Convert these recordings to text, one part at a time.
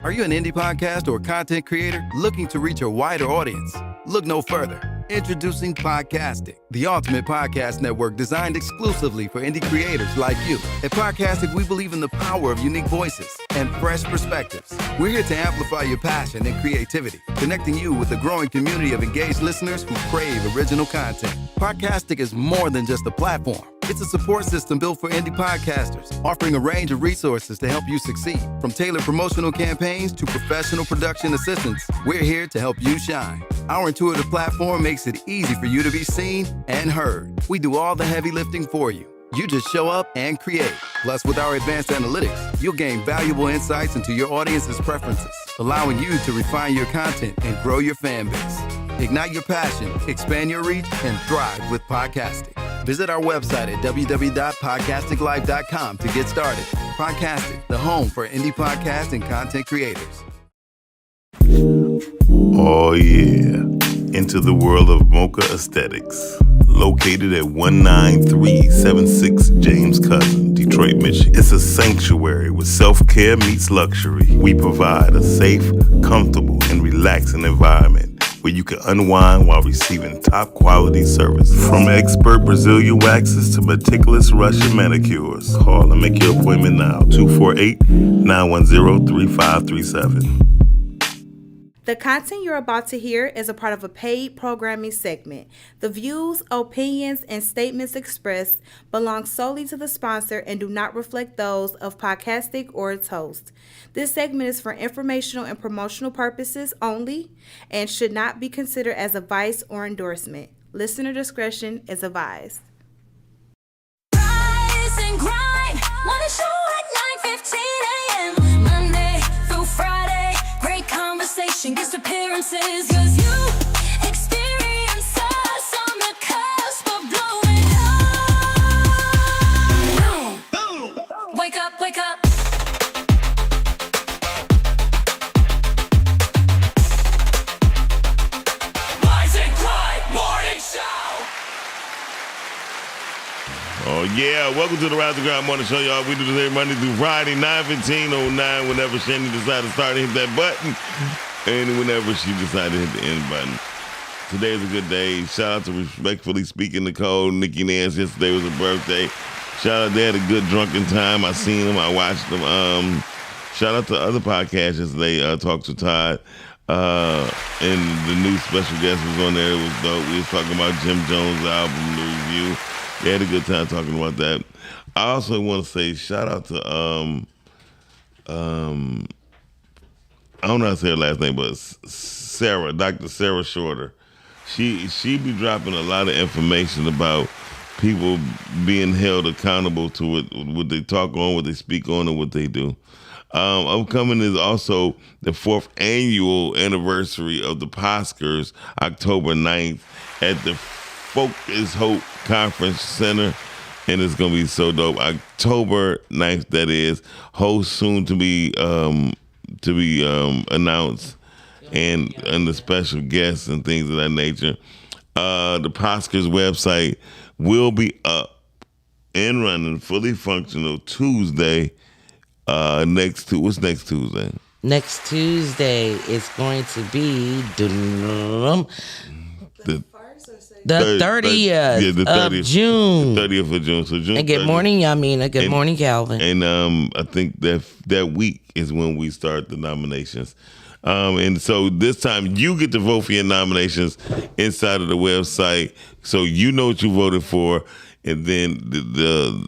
Are you an indie podcast or content creator looking to reach a wider audience? Look no further. Introducing Podcastic, the ultimate podcast network designed exclusively for indie creators like you. At Podcastic, we believe in the power of unique voices and fresh perspectives. We're here to amplify your passion and creativity, connecting you with a growing community of engaged listeners who crave original content. Podcastic is more than just a platform. It's a support system built for indie podcasters, offering a range of resources to help you succeed. From tailored promotional campaigns to professional production assistance, we're here to help you shine. Our intuitive platform makes it easy for you to be seen and heard. We do all the heavy lifting for you. You just show up and create. Plus, with our advanced analytics, you'll gain valuable insights into your audience's preferences, allowing you to refine your content and grow your fan base. Ignite your passion, expand your reach, and thrive with Podcastic. Visit our website at www.podcasticlife.com to get started. Podcastic, the home for indie podcast and content creators. Oh yeah, into the world of Mocha Aesthetics. Located at 19376 James Cousin, Detroit, Michigan. It's a sanctuary with self-care meets luxury. We provide a safe, comfortable, and relaxing environment where you can unwind while receiving top quality service. From expert Brazilian waxes to meticulous Russian manicures. Call and make your appointment now. 248-910-3537. The content you're about to hear is a part of a paid programming segment. The views, opinions, and statements expressed belong solely to the sponsor and do not reflect those of Podcastic or its host. This segment is for informational and promotional purposes only and should not be considered as advice or endorsement. Listener discretion is advised. Rise and grind, wanna show at 9:15 a.m. Monday through Friday, great conversation, guest appearances, cause you experience us on the cusp of blowing up. Boom. Wake up, wake up. Rise and grind morning show. Oh yeah, welcome to the Rise and Grind Morning Show, y'all. We do this every Monday through Friday, 9:15:09, whenever Shandy decides to start to hit that button, and whenever she decides to hit the end button. Today is a good day. Shout out to Respectfully Speaking Nicole, Nikki Nance. Yesterday was her birthday. Shout out, they had a good drunken time. I seen them, I watched them. Shout out to other podcasts yesterday. Talked to Todd, and the new special guest was on there. It was dope. We was talking about Jim Jones' album, the review. They had a good time talking about that. I also want to say shout out to I don't know how to say her last name, but Sarah, Dr. Sarah Shorter. She be dropping a lot of information about people being held accountable to what they talk on, what they speak on, and what they do. Upcoming is also the 4th annual anniversary of the Oscars, October 9th, at the Folk is Hope Conference Center, and it's gonna be so dope. October 9th, that is. Host soon to be announced, and the special guests and things of that nature. The Oscars website will be up and running, fully functional Tuesday. What's next Tuesday? Next Tuesday is going to be the 30th of June. 30th of June. So June. And good 30th. morning, Yamina. Good morning, Calvin. And I think that week is when we start the nominations. And so this time you get to vote for your nominations inside of the website, so you know what you voted for, and then the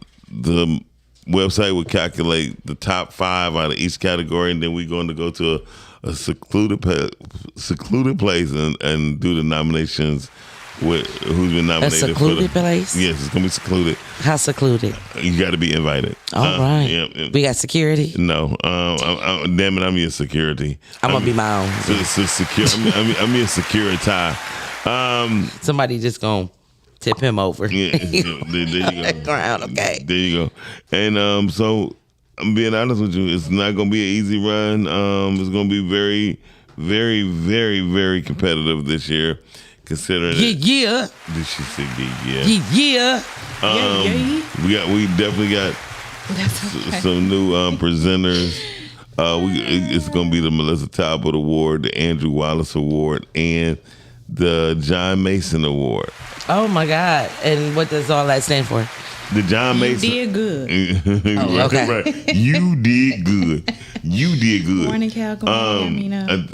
website will calculate the top 5 out of each category, and then we're going to go to a secluded place and do the nominations with who's been nominated. A secluded place? Yes, it's going to be secluded. How secluded? You got to be invited. All right. Yeah. We got security? No. Damn it, I'm your security. I'm going to be my own. I'm your security. Somebody just going to tip him over. Yeah, there you go. Ground, okay. There you go. And so I'm being honest with you, it's not going to be an easy run. It's going to be very, very, very, very competitive this year. Considering yeah. Did she say yeah? Yeah. We definitely got some new presenters. It's going to be the Melissa Talbot Award, the Andrew Wallace Award, and the John Mason Award. Oh my God! And what does all that stand for? The John Mason. You did good. Oh, okay. Right. You did good. You did good. Morning, Cal. Good morning, Amina.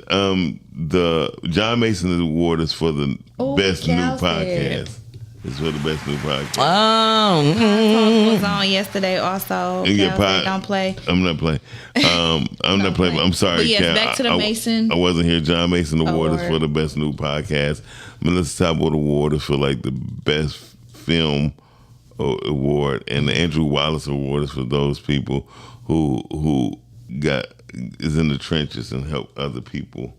The John Mason Award is for the best new Cal said. podcast. It's for the best new podcast. Oh, Was on yesterday also. And Cal said, don't play. I'm not playing. I'm not playing. I'm sorry, But yes, Cal. back to the Mason I wasn't here. John Mason Award is Award. for the best new podcast. Melissa Talbot Award is for like the best film award, and the Andrew Wallace Award is for those people who is in the trenches and help other people.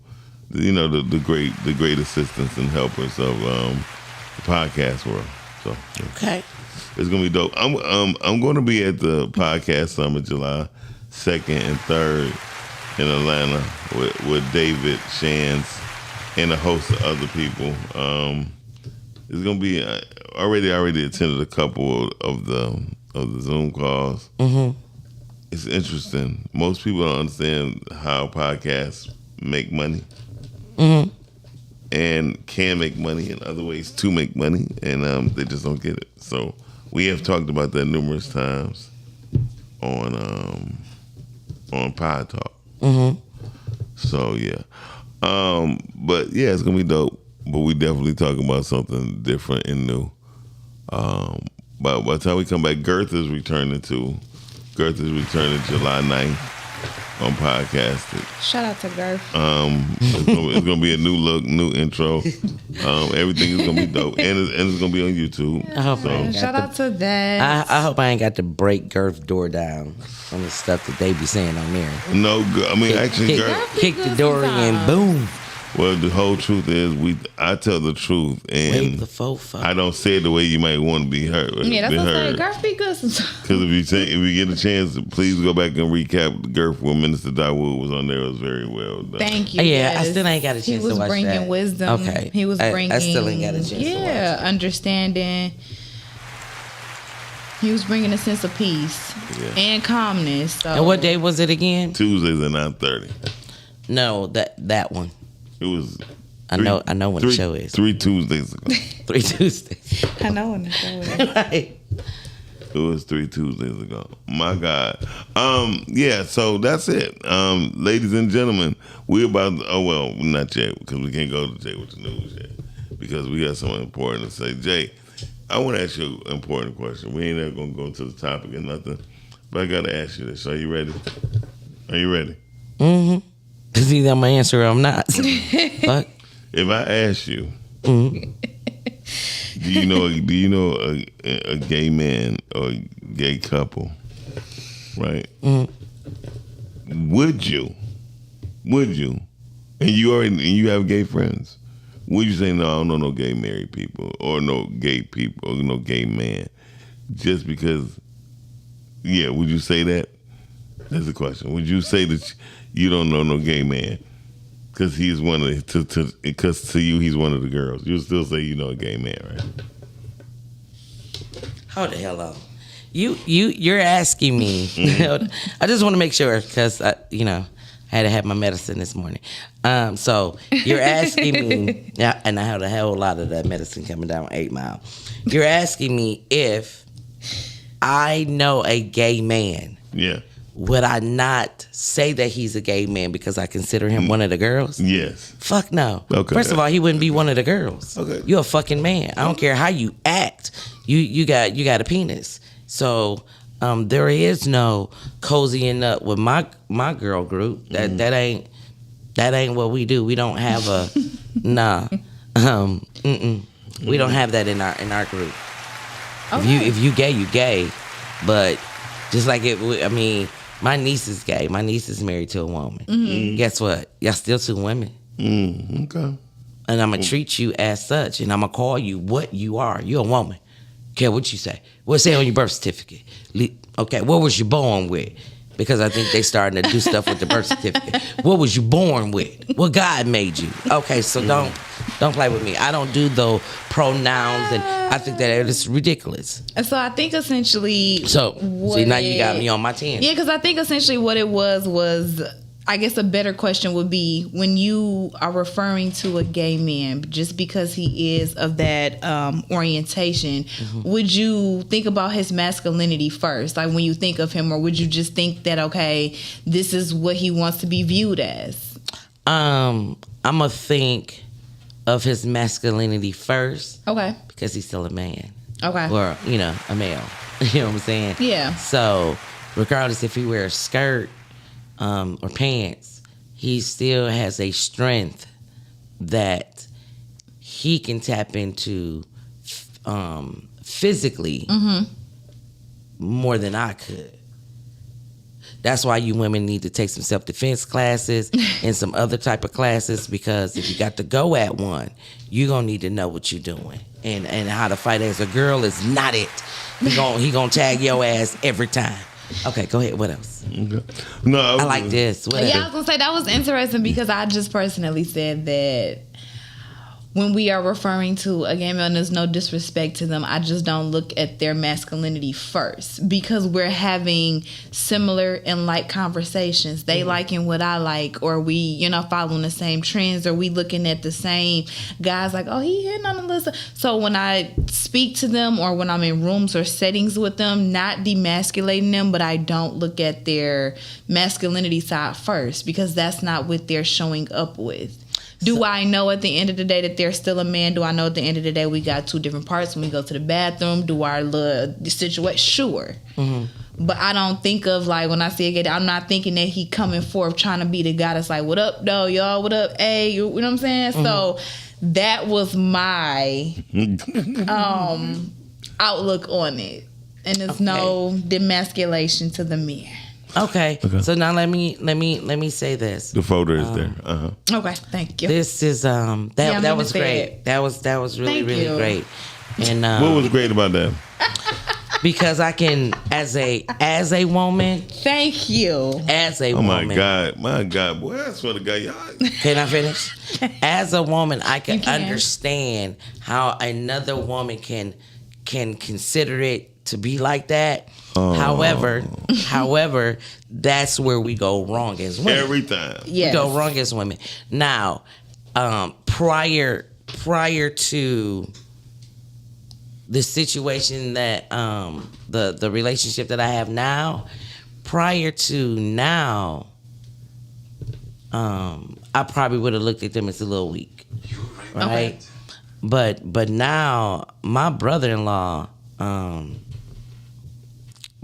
You know, the great assistants and helpers of the podcast world. So okay. it's gonna be dope. I'm going to be at the podcast summit July 2nd and 3rd in Atlanta with David Shands and a host of other people. It's gonna be already attended a couple of the Zoom calls. Mm-hmm. It's interesting. Most people don't understand how podcasts make money. Mm-hmm. And can make money in other ways to make money, and they just don't get it. So we have talked about that numerous times on Pod Talk. Mm-hmm. So yeah, but yeah, it's gonna be dope. But we definitely talking about something different and new. But by the time we come back, Girth is returning July 9th on Podcastic. Shout out to Girth. It's gonna be a new look, new intro. Everything is gonna be dope, and it's gonna be on YouTube. I hope I ain't Shout got out to that. I hope I ain't got to break Girth door down on the stuff that they be saying on there. No, I mean actually, Girth. Kick the door in and boom. Well, the whole truth is, I tell the truth, Wave and the fofo. I don't say it the way you might want to be heard. Yeah, that's what I'm saying. Girth be good sometimes. Because if you get a chance, please go back and recap the Girth when Minister Dawood was on there. It was very well done. Thank you. Yeah, I yes. still ain't got a chance to watch that. He was bringing wisdom. Okay. He was bringing. I still ain't got a chance to watch it. Understanding. He was bringing a sense of peace and calmness. So. And what day was it again? Tuesdays at 9:30. No, that one. It was. I know when the show is. 3 Tuesdays ago. 3 Tuesdays. I know when the show is. Right. It was 3 Tuesdays ago. My God. Yeah, so that's it. Ladies and gentlemen, we're about not yet, because we can't go to Jay with the news yet. Because we got something important to say. Jay, I want to ask you an important question. We ain't ever gonna go into the topic or nothing. But I gotta ask you this. Are you ready? Are you ready? Mm-hmm. Because either I'm going to answer or I'm not. Fuck. If I ask you, Mm-hmm. do you know a gay man or a gay couple, right? Mm-hmm. Would you, and you have gay friends, would you say no? I don't know no gay married people or no gay people or no gay man, just because? Yeah, would you say that? That's the question. Would you say that you don't know no gay man? Because he's one of because to you he's one of the girls. You'll still say you know a gay man, right? Hold the hell on. You're asking me. I just want to make sure because I had to have my medicine this morning. So you're asking me, and I had a whole lot of that medicine coming down 8 Mile. You're asking me if I know a gay man. Yeah. Would I not say that he's a gay man because I consider him one of the girls? Yes. Fuck no. Okay. First of all, he wouldn't be one of the girls. Okay. You're a fucking man. I don't care how you act. You got a penis. So there is no cozying up with my girl group. That ain't what we do. We don't have a nah. We don't have that in our group. Okay. If you gay, you gay. But just like my niece is gay. My niece is married to a woman. Mm-hmm. Guess what? Y'all still 2 women. Okay. And I'm going to treat you as such. And I'm going to call you what you are. You're a woman. Care what you say. What say on your birth certificate? Okay, what was you born with? Because I think they starting to do stuff with the birth certificate. What was you born with? What God made you? Okay, so Don't play with me. I don't do the pronouns, and I think that it's ridiculous. So I think essentially. So see, now you got me on my 10. Yeah, because I think essentially what it was. I guess a better question would be when you are referring to a gay man just because he is of that orientation, would you think about his masculinity first? Like when you think of him, or would you just think that, okay, this is what he wants to be viewed as? I'm going to think of his masculinity first. Okay. Because he's still a man. Okay. Or, a male. You know what I'm saying? Yeah. So regardless if he wears a skirt, or pants, he still has a strength that he can tap into physically more than I could. That's why you women need to take some self-defense classes and some other type of classes, because if you got to go at one, you're going to need to know what you're doing. And how to fight as a girl is not it. He gonna tag your ass every time. Okay, go ahead. What else? Okay. No, I like this. What Yeah, I was gonna say that was interesting because I just personally said that when we are referring to a gay man, there's no disrespect to them. I just don't look at their masculinity first because we're having similar and like conversations. They liking what I like, or we, following the same trends, or we looking at the same guys like, oh, he hitting on Alyssa. So when I speak to them or when I'm in rooms or settings with them, not demasculating them, but I don't look at their masculinity side first because that's not what they're showing up with. Do I know at the end of the day that they're still a man? Do I know at the end of the day we got two different parts when we go to the bathroom? Do I love the situation? Sure. But I don't think of, like, when I see a gay, I'm not thinking that he coming forth trying to be the guy that's like, what up, though, y'all? What up? Hey, you know what I'm saying? So that was my outlook on it. And there's no demasculation to the men. Okay. So now let me say this. The folder is there. Okay, thank you. This is that was great. That was really really great. And what was great about that? Because I can, as a woman. Thank you. As a woman. Oh my God, boy! I swear to God, y'all. Can I finish? As a woman, I can understand how another woman can consider it to be like that. However, that's where we go wrong as women. Every time. Yes. We go wrong as women. Now, prior to the situation that the relationship that I have now, prior to now, I probably would have looked at them as a little weak. Right? Okay. But now my brother-in-law,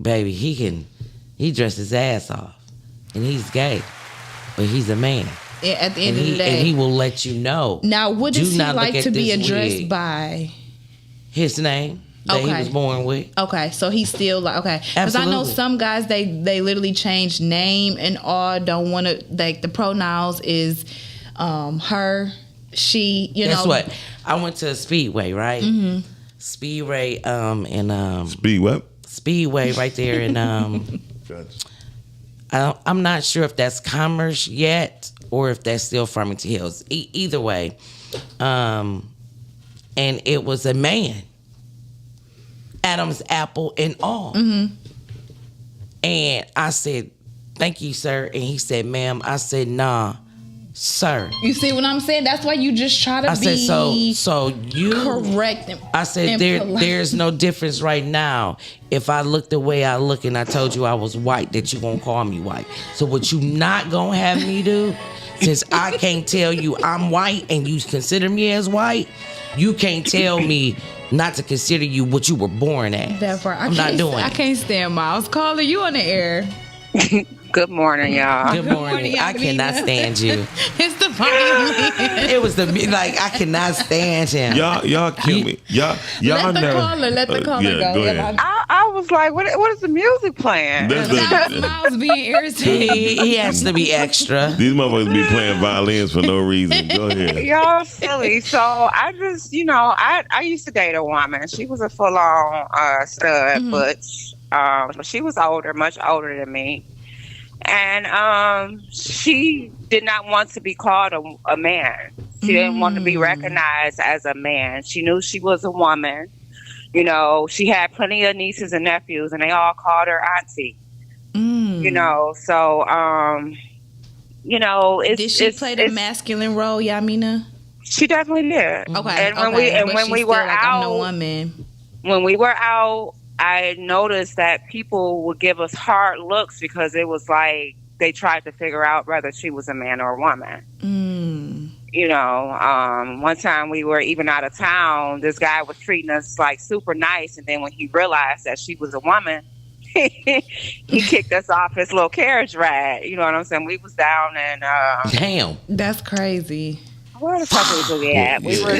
baby, he dressed his ass off, and he's gay, but he's a man. Yeah, at the end of the day, and he will let you know. Now, what does he like to be addressed by? His name that he was born with. Okay, so he's still like, okay, because I know some guys they literally change name and all, don't want to, like, the pronouns is her, she. Guess what? I went to Speedway, right? Speedway, and Speed what? Speedway right there, and I'm not sure if that's Commerce yet or if that's still Farmington Hills. Either way, and it was a man, Adam's apple and all. And I said, "Thank you, sir," and he said, "Ma'am." I said, "Nah, sir." You see what I'm saying? That's why you just try to be so you correct. I said there's no difference right now. If I look the way I look and I told you I was white, that you won't call me white. So what you not gonna have me do, since I can't tell you I'm white and you consider me as white, you can't tell me not to consider you what you were born as. That part, I'm not doing it. I can't stand Miles. Caller, you on the air. Good morning, y'all. Good morning. I cannot stand you. It's the volume. It was I cannot stand him. Y'all kill me. Y'all let the caller go. Go ahead. I was like, what is the music playing? Miles being irritated. He has to be extra. These motherfuckers be playing violins for no reason. Go ahead. Y'all silly. So I just, I used to date a woman. She was a full-on stud, but she was older, much older than me. And she did not want to be called a man. She didn't want to be recognized as a man. She knew she was a woman. You know, she had plenty of nieces and nephews, and they all called her auntie. You know, so you know, Did she play the masculine role, Yamina? She definitely did. Okay. And when we were I'm the out, woman. when we were out, I noticed that people would give us hard looks because it was like they tried to figure out whether she was a man or a woman. You know, one time we were even out of town, this guy was treating us like super nice, and then when he realized that she was a woman, he kicked us off his little carriage ride. You know what I'm saying? We was down in Damn. That's crazy. where the fuck was we at? We were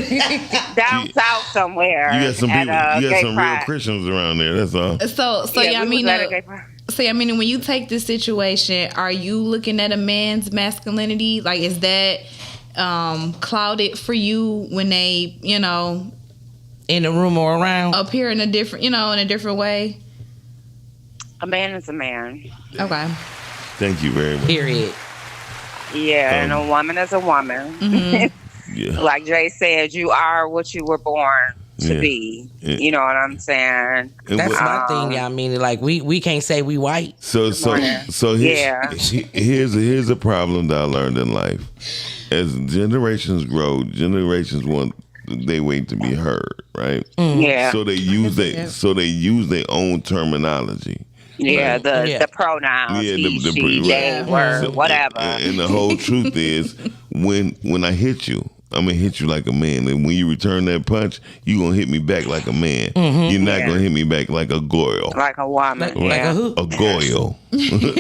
down south somewhere. You got some people. You got some real pride. Christians around there. That's all. So Yeah, we was at a gay Yamina, pride. so Yamina, when you take this situation, are you looking at a man's masculinity? Like, is that clouded for you when they, you know, In the room or around? appear in a different, you know, in a different way? A man is a man. Okay. Thank you very much. Period. Yeah, and a woman is a woman. Yeah. Like Jay said, you are what you were born to Yeah. be. Yeah. You know what I'm saying? And That's what- my thing, y'all. I mean, like, we can't say we white. So Yeah. here's a problem that I learned in life. As generations grow, generations want they wait to be heard, right? Yeah. So they use their own terminology. Yeah, the Yeah. pronouns, Yeah, he, the- she, they, word, So- whatever. And the whole truth is, when I hit you, I'm gonna hit you like a man, and when you return that punch, you gonna hit me back like a man. You're not gonna hit me back like a goyle. Like a woman. Like yeah. a who? A goyle.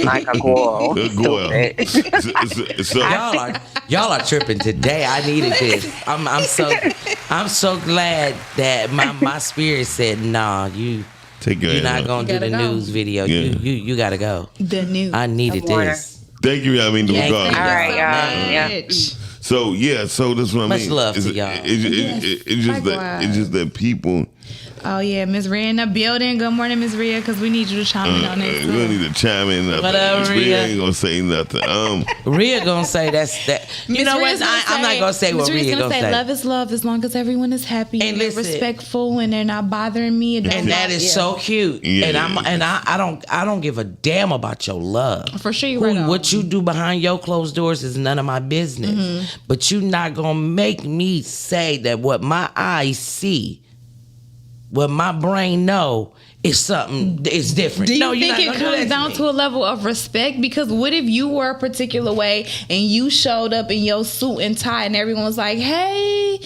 Like a girl. A goyle. Stupid. So Y'all are tripping today. I needed this. I'm so glad that my spirit said, nah, you're take your not hand up. gonna do gotta the go. news video. Yeah. You gotta go. The new. I needed Good morning. this. Thank you, I mean, Yeah, regardless. All right, y'all. Yeah. So that's what I Much mean. love to It's- y'all. It's just that people. Oh yeah, Miss Rhea in the building. Good morning, Miss Rhea, because we need you to chime in on We're that. gonna need to chime in. What up, Rhea Rhea? ain't gonna say nothing. Rhea gonna say that. You know what? I'm not gonna say what Rhea gonna say. Love is love as long as everyone is happy And and they're listen. respectful and they're not bothering me. It don't And that is so cute. Yeah. And I don't give a damn about your love. For sure, you right on. What you do behind your closed doors is none of my business. But you not gonna make me say that what my eyes see, what my brain know, is something is different. Do you No, you're think not it gonna do comes that down me. to a level of respect? Because what if you were a particular way and you showed up in your suit and tie and everyone was like, hey,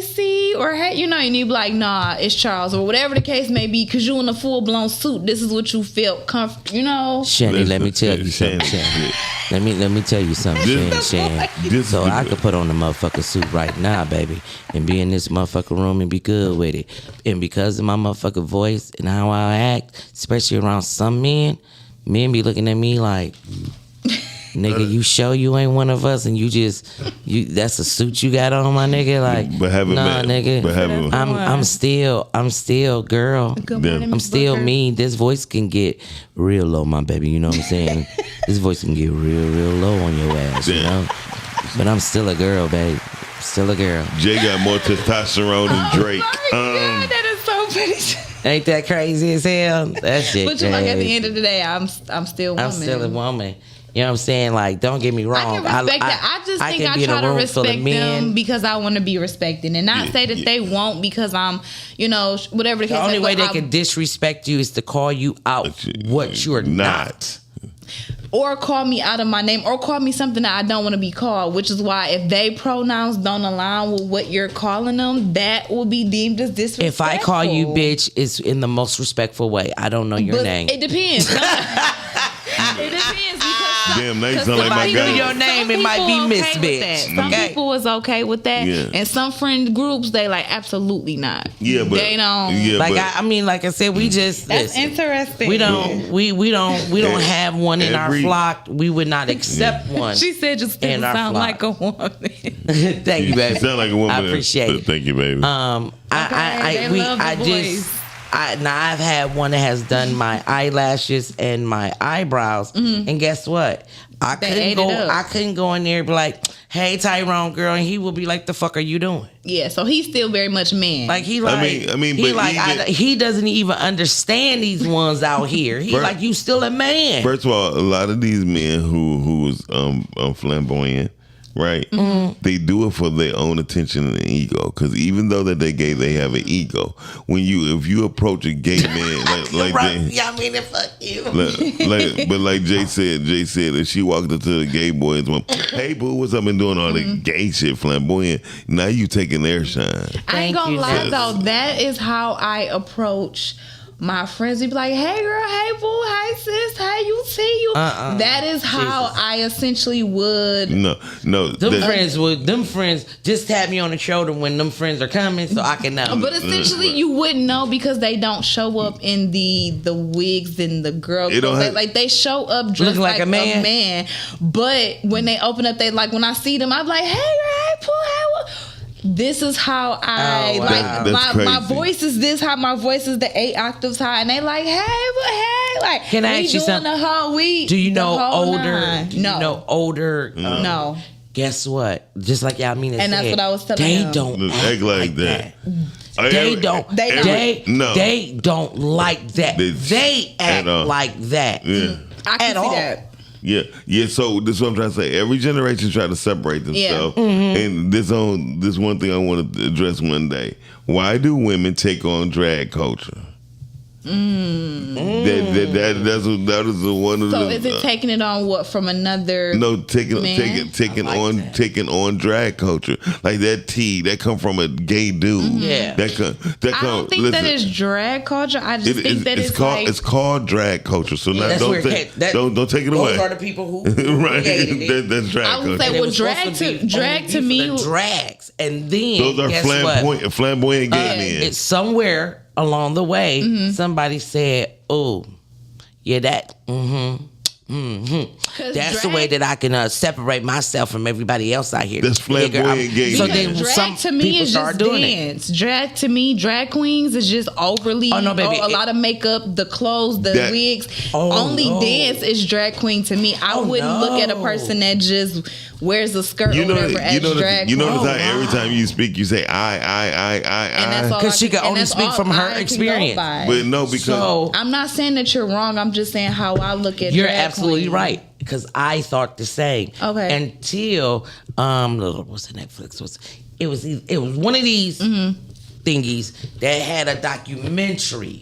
C, or hey, you know, and you'd be like, nah, it's Charles, or whatever the case may be, because you in a full-blown suit, this is what you felt comfortable, you know? Shanny, let me tell you something, Shanny. Let me tell you something, Shanny. This So is I the- could put on the motherfucking suit right now, baby, and be in this motherfucking room and be good with it. And because of my motherfucking voice and how I act, especially around some men be looking at me like, nigga, you sure you ain't one of us, and that's a suit you got on, my nigga? Like, But haven't nah, met- nigga. but haven't- I'm still girl. Good Yeah. morning, I'm Miss still Booker. me. This voice can get real low, my baby. You know what I'm saying? This voice can get real low on your ass, you Yeah. know? But I'm still a girl, babe. Still a girl. Jay got more testosterone than Drake. God, that is so funny. Ain't that crazy as hell? That shit But you like, at the crazy. end of the day, I'm still a woman. I'm still a woman. You know what I'm saying? Like, don't get me I wrong. can respect that. I just think can I be in a try to room full of respect them because I want to be respected, and not say that they won't because I'm, you know, whatever the case. The only way they can can disrespect you is to call you out what you're not. or call me out of my name, or call me something that I don't want to be called. Which is why if they pronouns don't align with what you're calling them, that will be deemed as disrespectful. If I call you bitch, it's in the most respectful way. I don't know your But name. it depends. It depends because Damn, now you sound like my Somebody knew guy. your name, it might be Miss Bitch. Some Okay. people is okay with that, Yeah. and some friend groups they like absolutely not. Yeah, but they don't. Yeah, Like but I mean, like I said, we just That's listen. interesting. We don't have one in our Every- flock. We would not accept one. She said you still In our sound flock. like a woman. Thank you, baby. You sound like a woman. I appreciate it. Thank you, baby. They love the voice. I've had one that has done my eyelashes and my eyebrows, and guess what? I ate it up. I couldn't go in there and be like, "Hey, Tyrone, girl," and he will be like, "The fuck are you doing?" Yeah, so he's still very much man. Like he like, I mean, he but like, even- he doesn't even understand these ones out here. He First- like, you still a man. First of all, a lot of these men who is flamboyant, right? They do it for their own attention and ego. Because even though that they gay, they have an ego. If you approach a gay man like Right. Jay, Yeah, I mean, fuck you. but like Jay said, if she walked up to the gay boys, went, "Hey boo, what's up?" and doing all the gay shit, flamboyant. Now you taking their shine. I ain't Thank gonna you, lie sis. though, that is how I approach my friends. They be like, "Hey girl, hey boo, hey sis, hey you see you." That is how Jesus. I essentially would. No. Them friends just tap me on the shoulder when them friends are coming, so I can know. But essentially, you wouldn't know because they don't show up in the wigs and the girl It don't clothes. have- Like they show up dressed Looking like a man. But when they open up, they like when I see them, I'm like, "Hey girl, hey poo, hey what?" This is how I Oh, wow. like That's my crazy. voice is this high. My voice is the 8 octaves high, and they like, "Hey, but hey, like." Can I we ask you doing something? The whole week. Do you the know whole older? nine. Do you No, know older? no. Guess what? Just like y'all mean, And that's what I was telling They him. don't Look, act like that. They don't. They don't. They don't like that. They act at all. like that. Yeah. I can At see all. that. Yeah. So this is what I'm trying to say. Every generation try to separate themselves, and this one thing I want to address one day. Why do women take on drag culture? That is the one of So the. is it taking it on what from another? No, taking Man? taking on drag culture like that tea that come from a gay dude. Yeah. that come. I don't think that is drag culture. I just think that it's called like it's called drag culture. So now That's don't where take that- don't take it away. Those are the people who Right, created it. that's drag I would culture. say, And it well, was supposed to be drag only to for me- the drags, and then Those are guess what? flamboyant gay men. It's somewhere along the way somebody said, "Oh, yeah, that." 'Cause That's the drag- way that I can separate myself from everybody else out here. That's flamboyant gay. So Because then drag some to me people is start just doing dance. Drag to me, drag queens is just overly. Oh, no, baby. A lot of makeup, the clothes, the That- wigs. Oh, Only no. dance is drag queen to me. I Oh, wouldn't look at a no. person that just wears a skirt You or know, whatever as drag you queen. notice Oh, how every wow. time you speak, you say I. And that's all 'Cause I she can and only that's speak all from her I can go experience. by. But no, because So I'm not saying that you're wrong. I'm just saying how I look at. you're drag absolutely queen. right, because I thought the same. Okay. Until what's the Netflix? It was one of these thingies that had a documentary.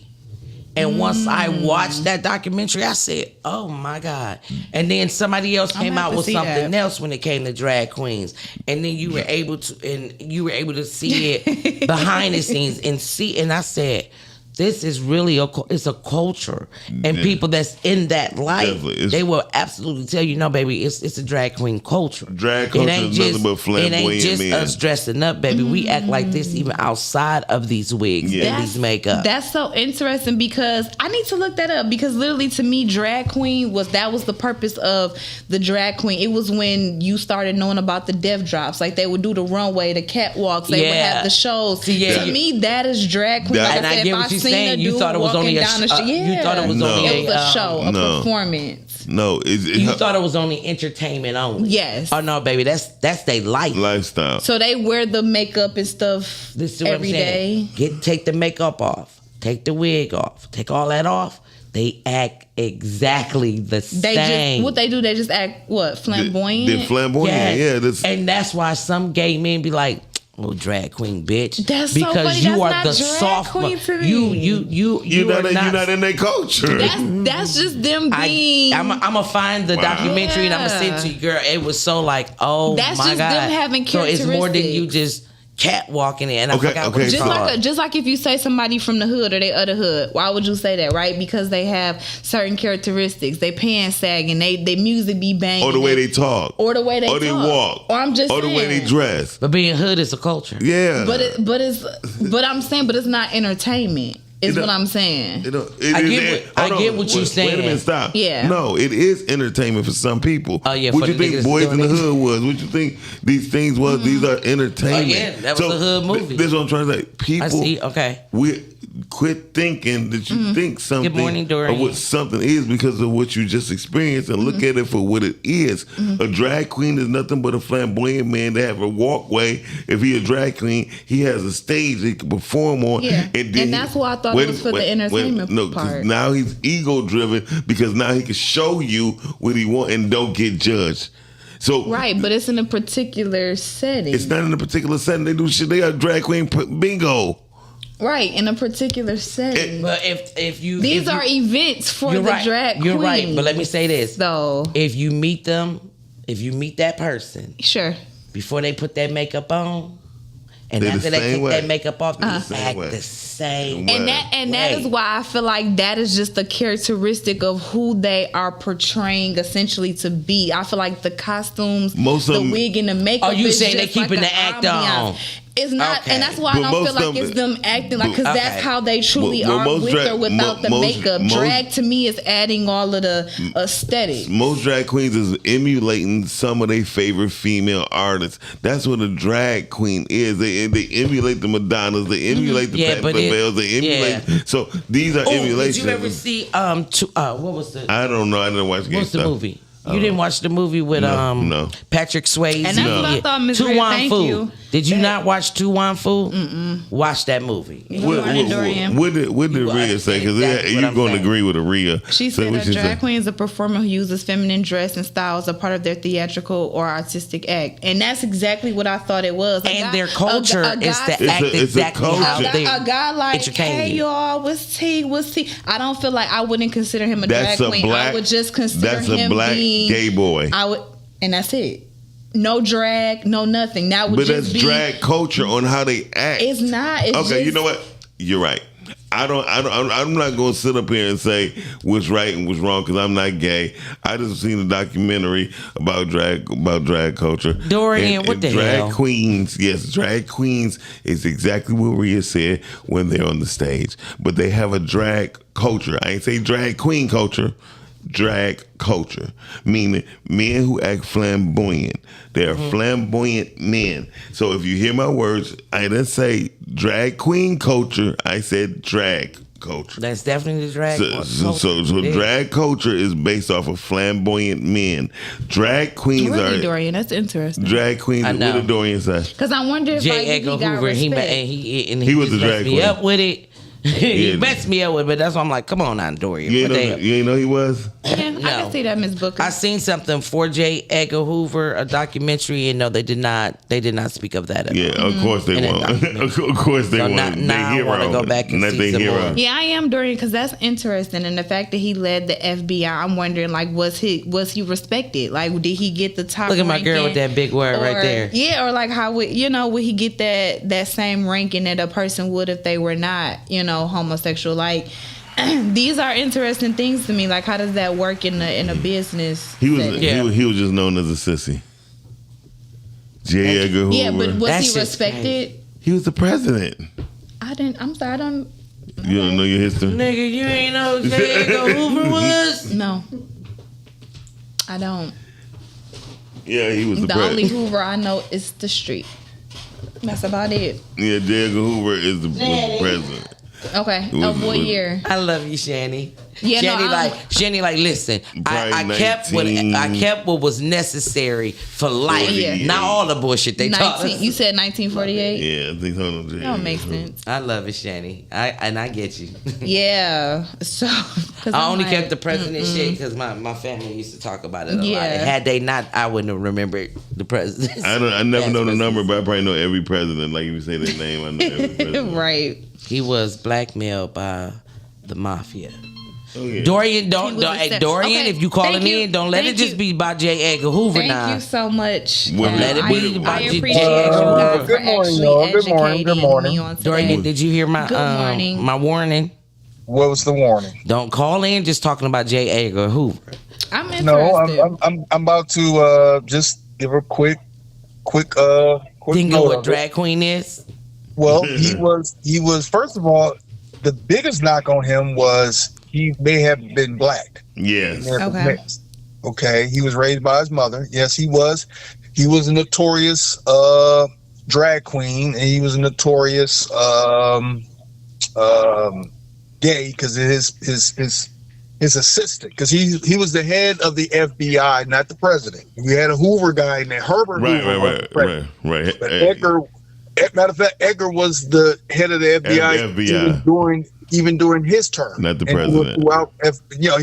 And once I watched that documentary, I said, "Oh my God!" And then somebody else came gonna have out to with see something that. else when it came to drag queens. And then you were able to see it behind the scenes and see. And I said, "This is really it's a culture." And Yeah. people that's in that life, Definitely. It's- they will absolutely tell you, "No, baby, it's a drag queen culture. Drag culture is nothing but It flamboyant ain't just men." us dressing up, baby. We act like this even outside of these wigs Yeah. and these makeup." That's so interesting because I need to look that up because literally to me, drag queen was the purpose of the drag queen. It was when you started knowing about the death drops, like they would do the runway, the catwalks, they would Yeah. have the shows. See, yeah, to yeah. me, that is drag queen. That- Like And I I said, get if what I you're seen saying. a You dude thought it was walking only a down the sh- street, you thought it was No. only it was a show, a no. performance. no, You thought it was only entertainment only. Yes. Oh no, baby, that's their life. lifestyle. So they wear the makeup and stuff This is what every I'm saying. day. Take the makeup off, take the wig off, take all that off. They act exactly the They same. just what they do. They just act what flamboyant. They're flamboyant. Yes. Yeah, this, And that's why some gay men be like, "Oh, drag queen, bitch." That's so because funny. you That's are not the drag soft queen to me. You you're are not in their culture. That's just them being. I'm gonna find the documentary and I'm gonna send it to you, girl. It was so like, oh That's my just God. them having so it's more than you characteristics. just catwalking it. And I Okay, forgot okay, what it's Just called. just like if you say somebody from the hood or they other hood, why would you say that, right? Because they have certain characteristics. They pants sagging, they music be banging, Or the way they talk. or the way they or they talk. walk. Or I'm just or the way they saying. dress. But being hood is a culture. Yeah. But I'm saying, but it's not entertainment. Is It what don't- I'm saying. I get what you're Wait a saying. minute, stop. Yeah. No, it is entertainment for some people. Oh, yeah, What for you the think niggas Boys in the doing it. Hood was? What you think these things was? These are entertainment. Oh, yeah, that was a hood movie. This is what I'm trying to say. People. I see. Okay. quit thinking that you think something Good morning, Dorian. or what something is because of what you just experienced, and look at it for what it is. A drag queen is nothing but a flamboyant man that have a walkway. If he a drag queen, he has a stage he can perform on. Yeah. And, then And that's why I thought it was for the entertainment no, 'cause part. now he's ego driven because now he can show you what he want and don't get judged. So Right, but it's in a particular setting. it's not in a particular setting. They do shit. They are drag queen bingo. Right, in a particular setting. But if you These if you- are events for you're the right. drag queen. You're right. But let me say this: So, if you meet them, if you meet that person sure. before they put that makeup on, and They the after they same take way. that makeup off, they same act way. the same. Wow. And that is why I feel like that is just a characteristic of who they are portraying essentially to be. I feel like the costumes, Most of the them- wig and the makeup. Oh, you is saying they just like keeping an the act ambiance. on. It's not, Okay. and that's why But I don't most feel like of it's them- them acting like, because Okay. that's how they truly Well, are most with drag- or without the most- makeup. most- Drag to me is adding all of the aesthetic. Most drag queens is emulating some of their favorite female artists. That's what a drag queen is. They emulate the Madonnas. They emulate the Yeah, Patti but it- LaBelle's. They emulate. yeah. So these are Oh, emulations. did you ever see what was the I don't know. I didn't watch. what's the GameStop. movie? You didn't watch the movie with No. Patrick Swayze. And that's what I thought, Ms. Tu Rhea, Wan thank Fu. you. Did you not watch Tu Wan Fu? Watch that movie. morning, Dorian. What did You Rhea say? Because exactly what you're I'm going to saying. agree with Rhea. She So said what a she drag say? queen is a performer who uses feminine dress and style as a part of their theatrical or artistic act. And that's exactly what I thought it was. And their culture is to It's act a exactly how culture. they a guy like, entertain hey you. y'all, what's T? I don't feel like I wouldn't consider him a That's drag a queen. black. I would just consider That's him a black being gay boy. I would, and that's it. No drag, no nothing. That would But just that's be drag culture on how they act. It's not. It's Okay, just, you know what? You're right. I'm not going to sit up here and say what's right and what's wrong because I'm not gay. I just seen a documentary about drag culture. Dorian, And what the drag hell? queens, yes, drag queens is exactly what Rhea said when they're on the stage. But they have a drag culture. I ain't say drag queen culture. Drag culture, meaning men who act flamboyant. They are flamboyant men. So if you hear my words, I didn't say drag queen culture. I said drag culture. That's definitely the drag. So drag culture is based off of flamboyant men. Drag queens Really, are Dorian, that's interesting. drag queens. I know. What did Dorian say? Because I wonder if J. like, if Edgar he got Hoover, he respect. was was just a messed drag me queen. up with it. He Yeah. messed me up with it, but that's why I'm like, come on now, Dorian. You What the hell? ain't know he was? Yeah, I No. can see that, Miss Booker. I seen something for J. Edgar Hoover, a documentary, and no, they did not speak of that at Yeah, all. of course they And won't. then Of course they So won't. now I They wanna hero. go back and Not see they some hero. more. Yeah, I am, Dorian, because that's interesting, and the fact that he led the FBI, I'm wondering, like, was he respected? Like, did he get the top? Look at my girl ranking? with that big word right Or- there. Yeah, or like how would he get that same ranking that a person would if they were not homosexual? Like, these are interesting things to me. Like, how does that work in a business? He was, setting? Yeah. he was just known as a sissy. J. Edgar Hoover. Yeah, but was That's he just respected? he was the president. I'm sorry, I don't. You don't know your history? Nigga, you ain't know who J. Edgar Hoover was? No, I don't. Yeah, he was the The only president. Hoover I know is the street. That's about it. Yeah, J. Edgar Hoover was the president. Okay. was- Of what was- year? I love you, Shani. Yeah, no, Shani, listen. I Probably kept what was necessary for life, Yeah. not all the bullshit they taught us. You said 1948. Yeah, I think hold on. J. That don't make Edgar Hoover. sense. I love it, Shani. I get you. Yeah. So. 'cause I I'm only like, kept the president shit because my family used to talk about it a lot. Yeah. And had they not, I wouldn't have remembered the president. I never know the number, but I probably know every president. Like if you say their name, I know every president. Right. He was blackmailed by the mafia. Oh, yeah. Dorian, He don't, was hey, accept- Dorian, Okay, if you calling thank you. in, don't let it Thank just you. be by J. Edgar Hoover Thank now. you so much. Well, let it I, be I about appreciate J. you guys for Good morning, actually y'all. Good morning, educating good morning. me on today. Dorian, did you hear my Good morning. my warning? What was the warning? Don't call in just talking about J. Edgar Hoover. I'm interested. No, I'm about to just give a quick Think of note what of it. drag queen is? Well, he was first of all, the biggest knock on him was he may have been black. Yes. Okay. Okay, he was raised by his mother. Yes, he was. He was a notorious drag queen, and he was a notorious gay because his assistant, because he was the head of the FBI, not the president. We had a Hoover guy named Herbert Hoover. Right. But Edgar, matter of fact, Edgar was the head of the FBI, even during his term. Not the president. He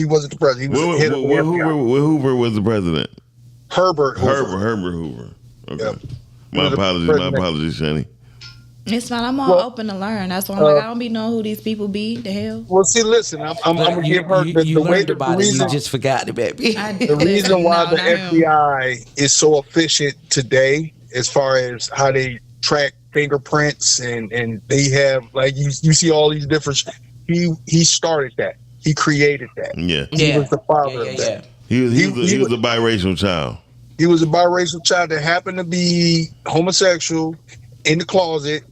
wasn't the president. He was the head of the FBI. Hoover was the president. Herbert Hoover. Herbert Hoover. Okay. Yep. My apologies, Shani. It's fine. I'm all open to learn. That's why I'm like, I don't be knowing who these people be. The hell. Well, see, listen, I'm gonna give her the way the reason. You just forgot it, baby. The reason why the FBI is so efficient today, as far as how they track fingerprints and they have, like, you see all these different. He started that. He created that. Yeah. He was the father of that. He was a biracial child. He was a biracial child that happened to be homosexual in the closet,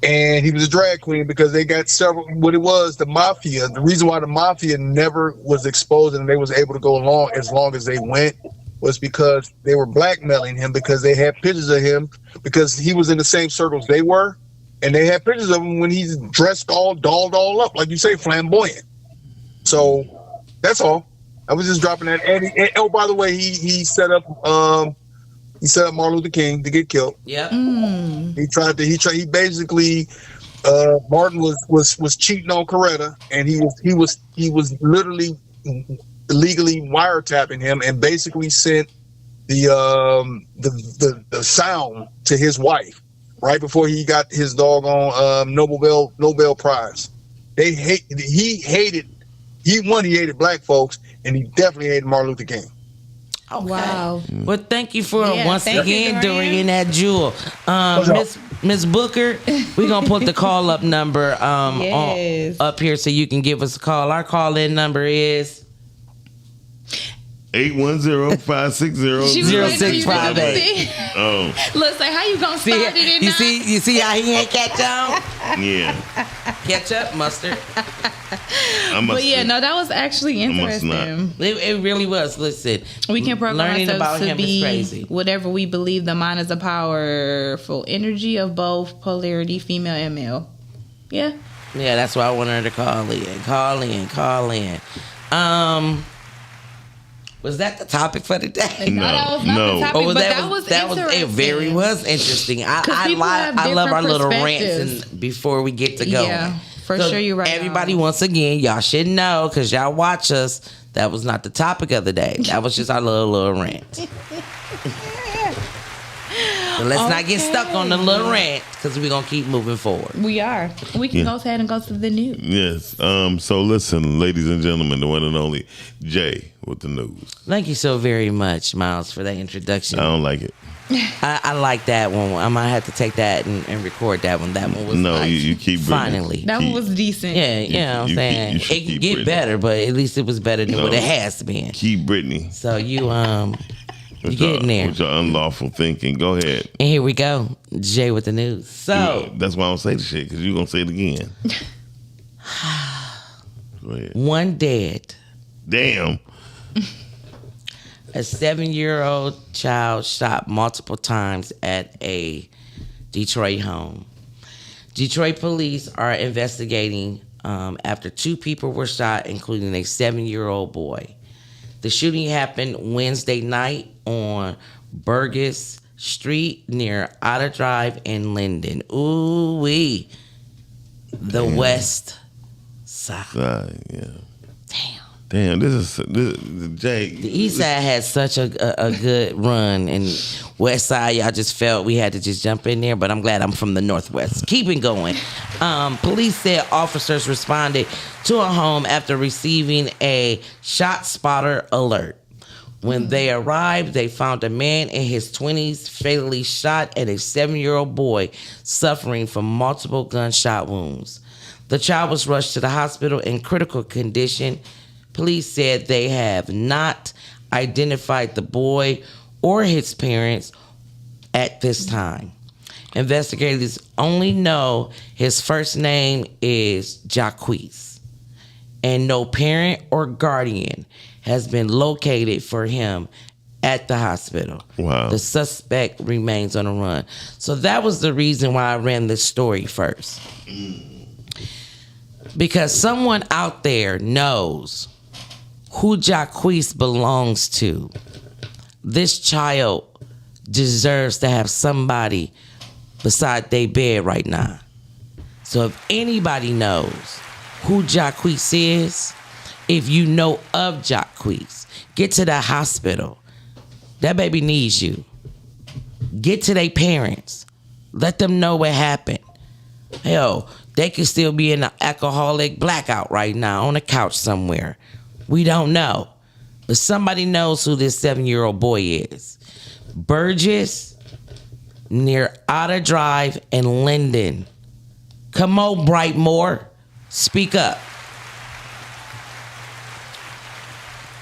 and he was a drag queen because they got several. What it was, the mafia. The reason why the mafia never was exposed and they was able to go along as long as they went was because they were blackmailing him, because they had pictures of him, because he was in the same circles they were, and they had pictures of him when he's dressed all dolled all up, like you say, flamboyant. So that's all. I was just dropping that. And by the way, he set up Martin Luther King to get killed. Yep. He basically Martin was cheating on Coretta, and he was literally illegally wiretapping him, and basically sent the sound to his wife right before he got his doggone Nobel Prize. He hated black folks, and he definitely hated Martin Luther King. Okay. Wow. Well, thank you for once again Dorian that jewel. Miss Booker, we're gonna put the call up number up here so you can give us a call. Our call in number is 810-560-0658. Oh. Listen, how you gonna start it in you see how he ain't catch on? Yeah. Catch up, mustard. But yeah, no, that was actually interesting. It really was. Listen, we can program learning about ourselves to him is crazy. be whatever we believe. The mind is a powerful energy of both polarity, female and male. Yeah. Yeah, that's why I want her to call in. Was that the topic for the day? No, that was not the topic, but that was interesting. It very was interesting. I love our little rants and before we get to go. Yeah, for sure, you're right. Everybody, once again, y'all should know, because y'all watch us, that was not the topic of the day. That was just our little rant. But let's not get stuck on the little rant, because we're going to keep moving forward. We are. We can go ahead and go to the news. Yes. So listen, ladies and gentlemen, the one and only Jay with the news. Thank you so very much, Miles, for that introduction. I don't like it. I like that one. I might have to take that and record that one. That one was nice. you keep Brittany. Finally. That one was decent. Yeah, you know what I'm saying? It can get better, but at least it was better than what it has been. Keep Brittany. So you get in there. With your unlawful thinking. Go ahead. And here we go. Jay with the news. So that's why I don't say the shit, because you're going to say it again. Go ahead. One dead. Damn. A 7-year-old child shot multiple times at a Detroit home. Detroit police are investigating after 2 people were shot, including a 7-year-old boy. The shooting happened Wednesday night on Burgess Street near Otter Drive in Linden. Ooh-wee. The West Side. Yeah. Damn, this Jay. The East Side had such a good run, and West Side, y'all just felt we had to just jump in there, but I'm glad I'm from the Northwest. Keeping going. Police said officers responded to a home after receiving a shot spotter alert. When they arrived, they found a man in his 20s fatally shot at a 7-year-old boy suffering from multiple gunshot wounds. The child was rushed to the hospital in critical condition. Police said they have not identified the boy or his parents at this time. Investigators only know his first name is Jacquees, and no parent or guardian has been located for him at the hospital. Wow. The suspect remains on the run. So that was the reason why I ran this story first. Because someone out there knows who Jacquees belongs to. This child deserves to have somebody beside their bed right now. So if anybody knows who Jacquees is, if you know of Jacquees, get to the hospital. That baby needs you. Get to their parents. Let them know what happened. Hell, they could still be in an alcoholic blackout right now on a couch somewhere. We don't know. But somebody knows who this 7-year-old boy is. Burgess, near Otter Drive and Linden. Come on, Brightmoor. Speak up.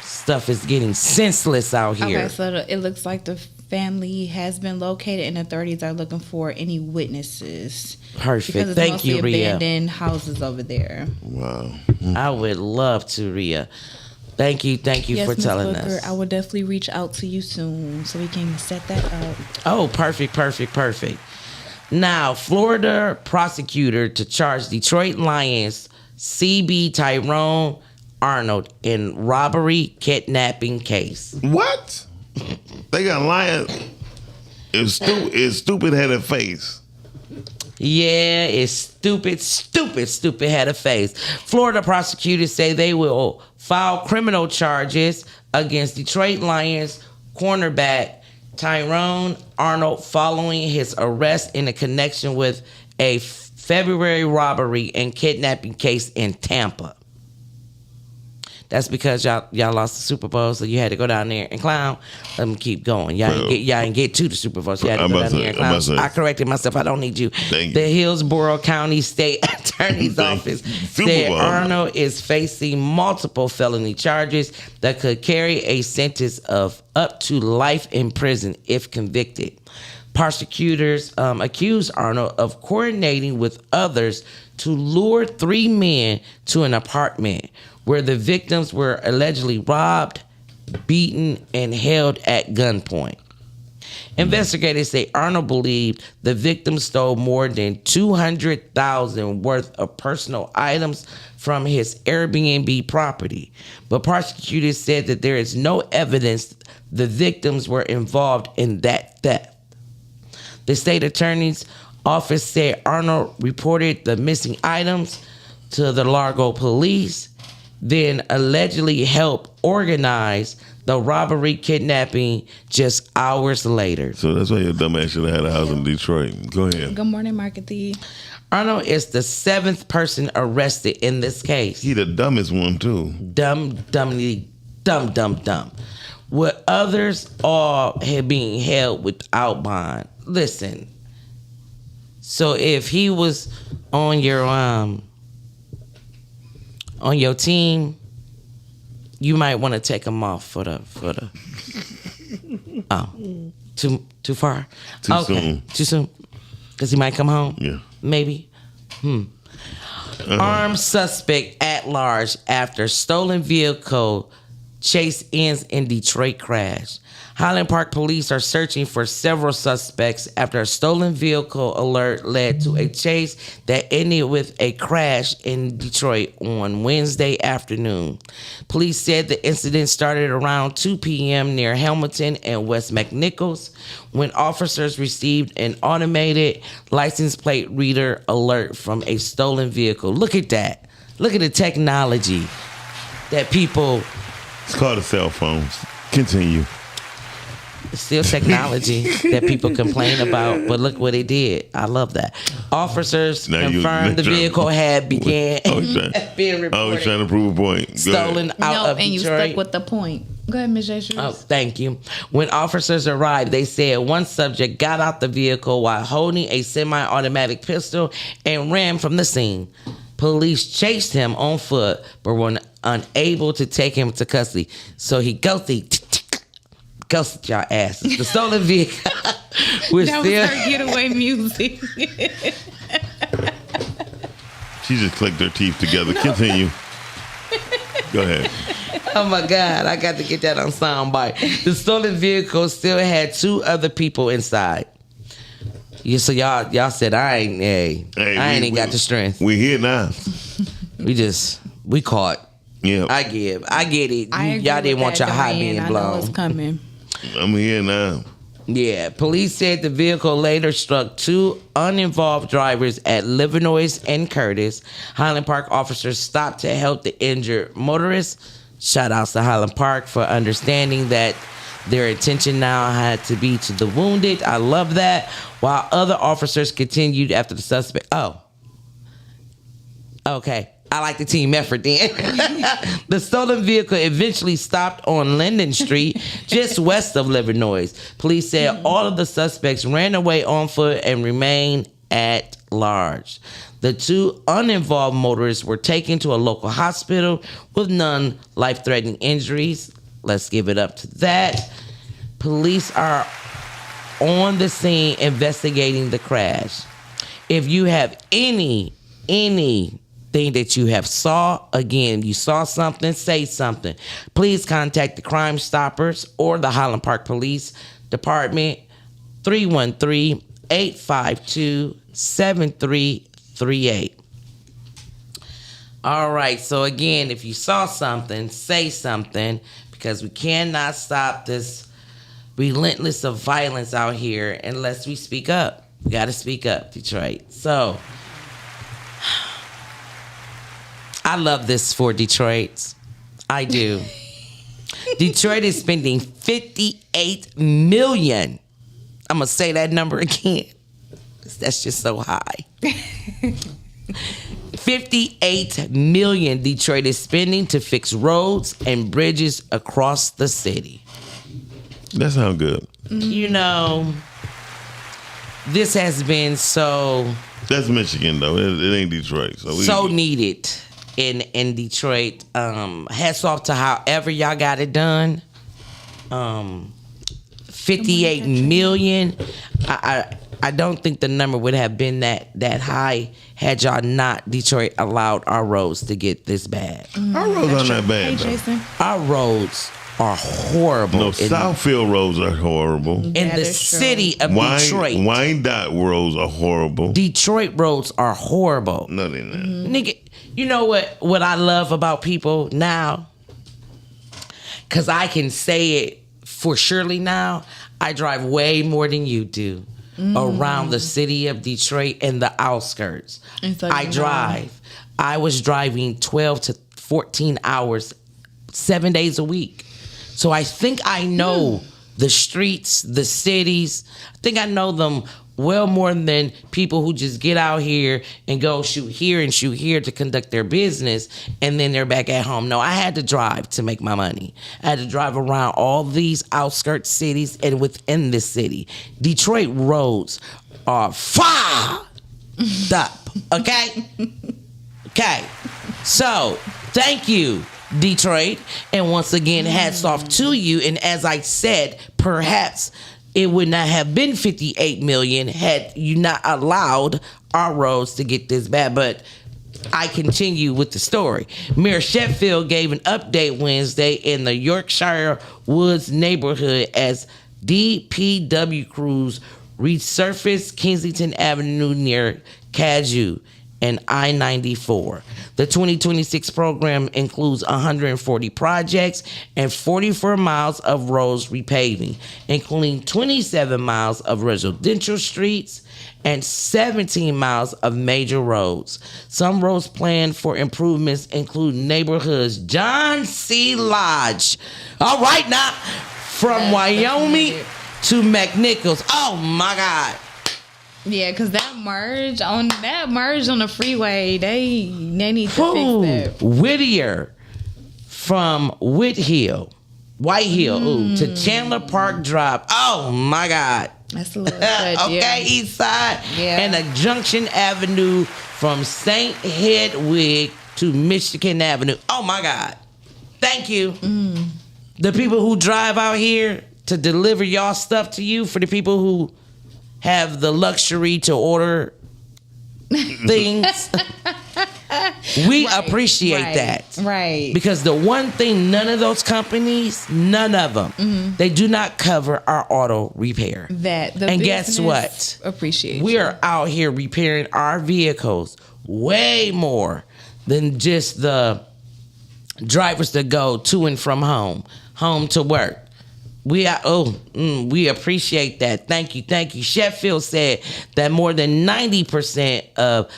Stuff is getting senseless out here. Okay, so it looks like the family has been located and authorities are looking for any witnesses. Perfect. Because it's Thank mostly you, Rhea. abandoned houses over there. Wow. I would love to, Rhea. Thank you Yes, for Ms. telling Booker, us. I will definitely reach out to you soon so we can set that up. Oh, perfect. Now, Florida prosecutor to charge Detroit Lions CB Tyrone Arnold in robbery kidnapping case. What? They got lions. It's stupid-headed face. Yeah, it's stupid head of face. Florida prosecutors say they will file criminal charges against Detroit Lions cornerback Tyrone Arnold following his arrest in a connection with a February robbery and kidnapping case in Tampa. That's because y'all lost the Super Bowl, so you had to go down there and clown. Let me keep going. Y'all ain't get to the Super Bowl, so you had to go down there and clown. I corrected myself. I don't need you. The Hillsborough County State Attorney's Office said Arnold is facing multiple felony charges that could carry a sentence of up to life in prison if convicted. Prosecutors accused Arnold of coordinating with others to lure 3 men to an apartment where the victims were allegedly robbed, beaten, and held at gunpoint. Investigators say Arnold believed the victims stole more than $200,000 worth of personal items from his Airbnb property, but prosecutors said that there is no evidence the victims were involved in that theft. The state attorney's office said Arnold reported the missing items to the Largo police, then allegedly helped organize the robbery kidnapping just hours later. So that's why your dumb ass should have had a house in Detroit. Go ahead. Good morning, Marketing. Arnold is the 7th person arrested in this case. He the dumbest one too. Dumb. With others all had been held without bond. Listen. So if he was on your team, you might want to take him off for the too far? Too soon. Too soon? Because he might come home? Yeah. Maybe? Armed suspect at large after stolen vehicle chase ends in Detroit crash. Highland Park police are searching for several suspects after a stolen vehicle alert led to a chase that ended with a crash in Detroit on Wednesday afternoon. Police said the incident started around 2 p.m. near Hamilton and West McNichols when officers received an automated license plate reader alert from a stolen vehicle. Look at that. Look at the technology that people... It's called a cell phone. Continue. It's still technology that people complain about, but look what they did. I love that. Officers confirmed the vehicle had began being reported. I was trying to prove a point. Stolen out of Detroit. And you stuck with the point. Go ahead, Ms. Jesus. Oh, thank you. When officers arrived, they said one subject got out the vehicle while holding a semi-automatic pistol and ran from the scene. Police chased him on foot, but were unable to take him to custody. So he ghosted y'all asses. The stolen vehicle was that still... was her getaway music. She just clicked her teeth together. Continue. Go ahead. Oh my God, I got to get that on soundbite. The stolen vehicle still had 2 other people inside. Yeah, so y'all said I ain't got the strength. We here now. We caught. Yeah. I get it. I agree Y'all didn't with want your that, high Diane. being I know blown. it's coming. I'm here now. Yeah, police said the vehicle later struck two uninvolved drivers at Livernois and Curtis. Highland Park officers stopped to help the injured motorist. Shout outs to Highland Park for understanding that their attention now had to be to the wounded. I love that. While other officers continued after the suspect. Oh. Okay. I like the team effort then. The stolen vehicle eventually stopped on Linden Street, just west of Livernois. Police said all of the suspects ran away on foot and remain at large. The two uninvolved motorists were taken to a local hospital with none life-threatening injuries. Let's give it up to that. Police are on the scene investigating the crash. If you have anything that you have you saw something, say something. Please contact the Crime Stoppers or the Highland Park Police Department, 313-852-7338. All right, so again, if you saw something, say something, because we cannot stop this relentless of violence out here unless we speak up. We got to speak up, Detroit. So I love this for Detroit. I do. Detroit is spending $58 million. I'm going to say that number again. That's just so high. $58 million Detroit is spending to fix roads and bridges across the city. That sounds good. You know, this has been so... That's Michigan, though. It ain't Detroit. So needed in Detroit. Hats off to however y'all got it done. 58 million. I don't think the number would have been that high had y'all not Detroit allowed our roads to get this bad. Our roads aren't that bad, Hey, though. Jason. Our roads are horrible. No, Southfield roads are horrible. in That the is true. city of Detroit. Wyandotte roads are horrible. Detroit roads are horrible. No, they're not. Nigga, you know what I love about people now? Because I can say it for surely now. I drive way more than you do around the city of Detroit and the outskirts. And so I you know. drive. I was driving 12 to 14 hours, 7 days a week. So I think I know the streets, the cities. I think I know them well more than people who just get out here and go shoot here and shoot here to conduct their business, and then they're back at home. No, I had to drive to make my money. I had to drive around all these outskirts cities and within this city. Detroit roads are fucked up, okay? Okay. So, thank you, Detroit. And once again, hats off to you. And as I said, perhaps it would not have been 58 million had you not allowed our roads to get this bad. But I continue with the story. Mayor Sheffield gave an update Wednesday in the Yorkshire Woods neighborhood as DPW crews resurfaced Kensington Avenue near Caju and I-94. The 2026 program includes 140 projects and 44 miles of roads repaving, including 27 miles of residential streets and 17 miles of major roads. Some roads planned for improvements include neighborhoods John C. Lodge. All right now, from Wyoming to McNichols. Oh my God. Yeah, because that merge on the freeway, they need to Ooh, fix that. Whittier from White Hill to Chandler Park Drive. Oh my God. That's a little touch, Okay, yeah. East Side. Yeah. And a Junction Avenue from St. Hedwig to Michigan Avenue. Oh my God. Thank you. The people who drive out here to deliver y'all stuff to you, for the people who have the luxury to order things. We appreciate that. Right. Because the one thing, none of those companies, none of them, they do not cover our auto repair. And guess what? Appreciate We are out here repairing our vehicles way more than just the drivers that go to and from home to work. We appreciate that. Thank you. Sheffield said that more than 90% of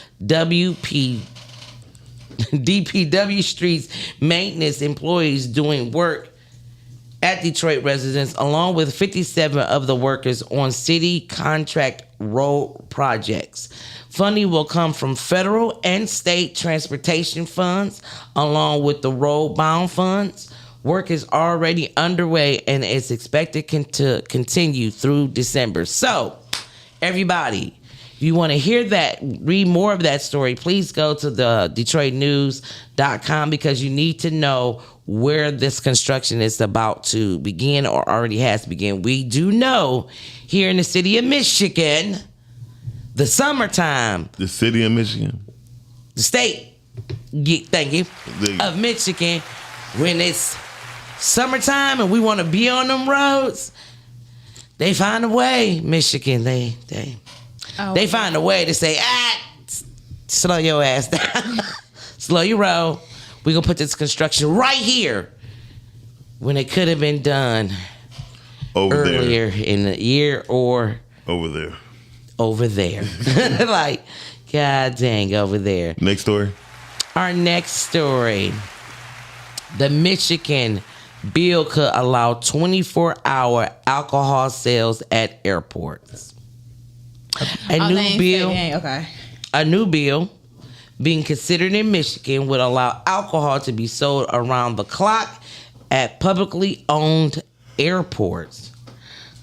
DPW Street's maintenance employees doing work at Detroit residents, along with 57 of the workers on city contract road projects. Funding will come from federal and state transportation funds, along with the road-bound funds. Work is already underway and is expected to continue through December. So, everybody, if you want to hear that, read more of that story, please go to the DetroitNews.com because you need to know where this construction is about to begin or already has begun. We do know here in the city of Michigan, the summertime. The city of Michigan. The state, thank you, of Michigan, when it's summertime and we want to be on them roads, they find a way, Michigan. They find a way to say, slow your ass down. Slow your roll. We're going to put this construction right here when it could have been done earlier in the year or over there. Like, God dang, over there. Next story. Our next story. The Michigan bill could allow 24-hour alcohol sales at airports. A new bill being considered in Michigan would allow alcohol to be sold around the clock at publicly owned airports.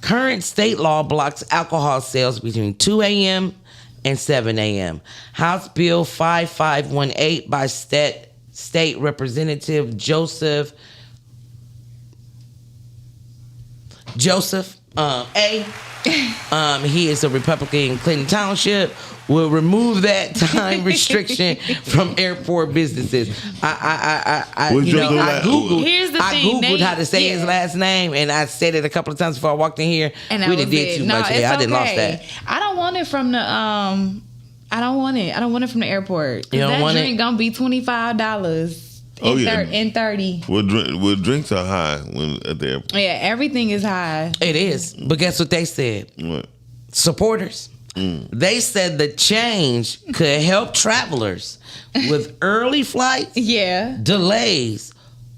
Current state law blocks alcohol sales between 2 a.m. and 7 a.m. House Bill 5518 by State Representative Joseph A. He is a Republican in Clinton Township. Will remove that time restriction from airport businesses. I googled. Here's the thing. I googled how to say his last name, and I said it a couple of times before I walked in here. And we did too much. I didn't lost that. I don't want it from the I don't want it. I don't want it from the airport. You don't that want drink gonna be $25. And 30. Well, drinks are high at the airport. Yeah, everything is high. It is. But guess what they said? What? Supporters. They said the change could help travelers with early flights, delays,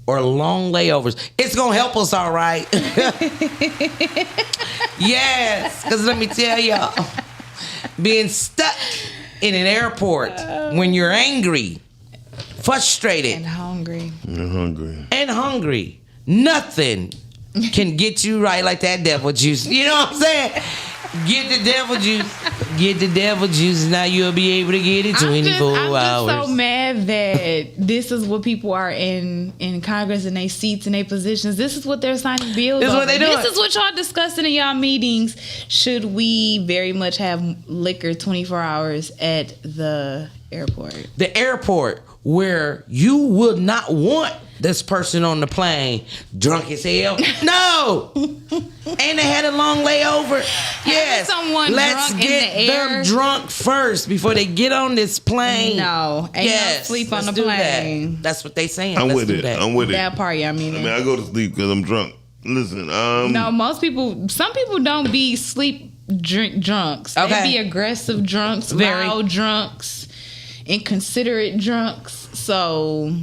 or long layovers. It's going to help us, all right. Yes, because let me tell y'all, being stuck in an airport when you're angry, frustrated, and hungry. nothing can get you right like that devil juice. You know what I'm saying? Get the devil juice. Now you'll be able to get it 24 hours. I'm just so mad that this is what people are in Congress and they seats and they positions. This is what they're signing bills. This is what they doing. This is what y'all discussing in y'all meetings. Should we very much have liquor 24 hours at the airport? The airport where you would not want this person on the plane drunk as hell. No. And they had a long layover. Yes. Let's get them drunk first before they get on this plane. No. Ain't no sleep on the plane. That's what they saying. I'm with it. That part, I mean, I go to sleep because I'm drunk. Listen, no, some people don't be sleep drunks. Okay. They be aggressive drunks, loud drunks, inconsiderate drunks. So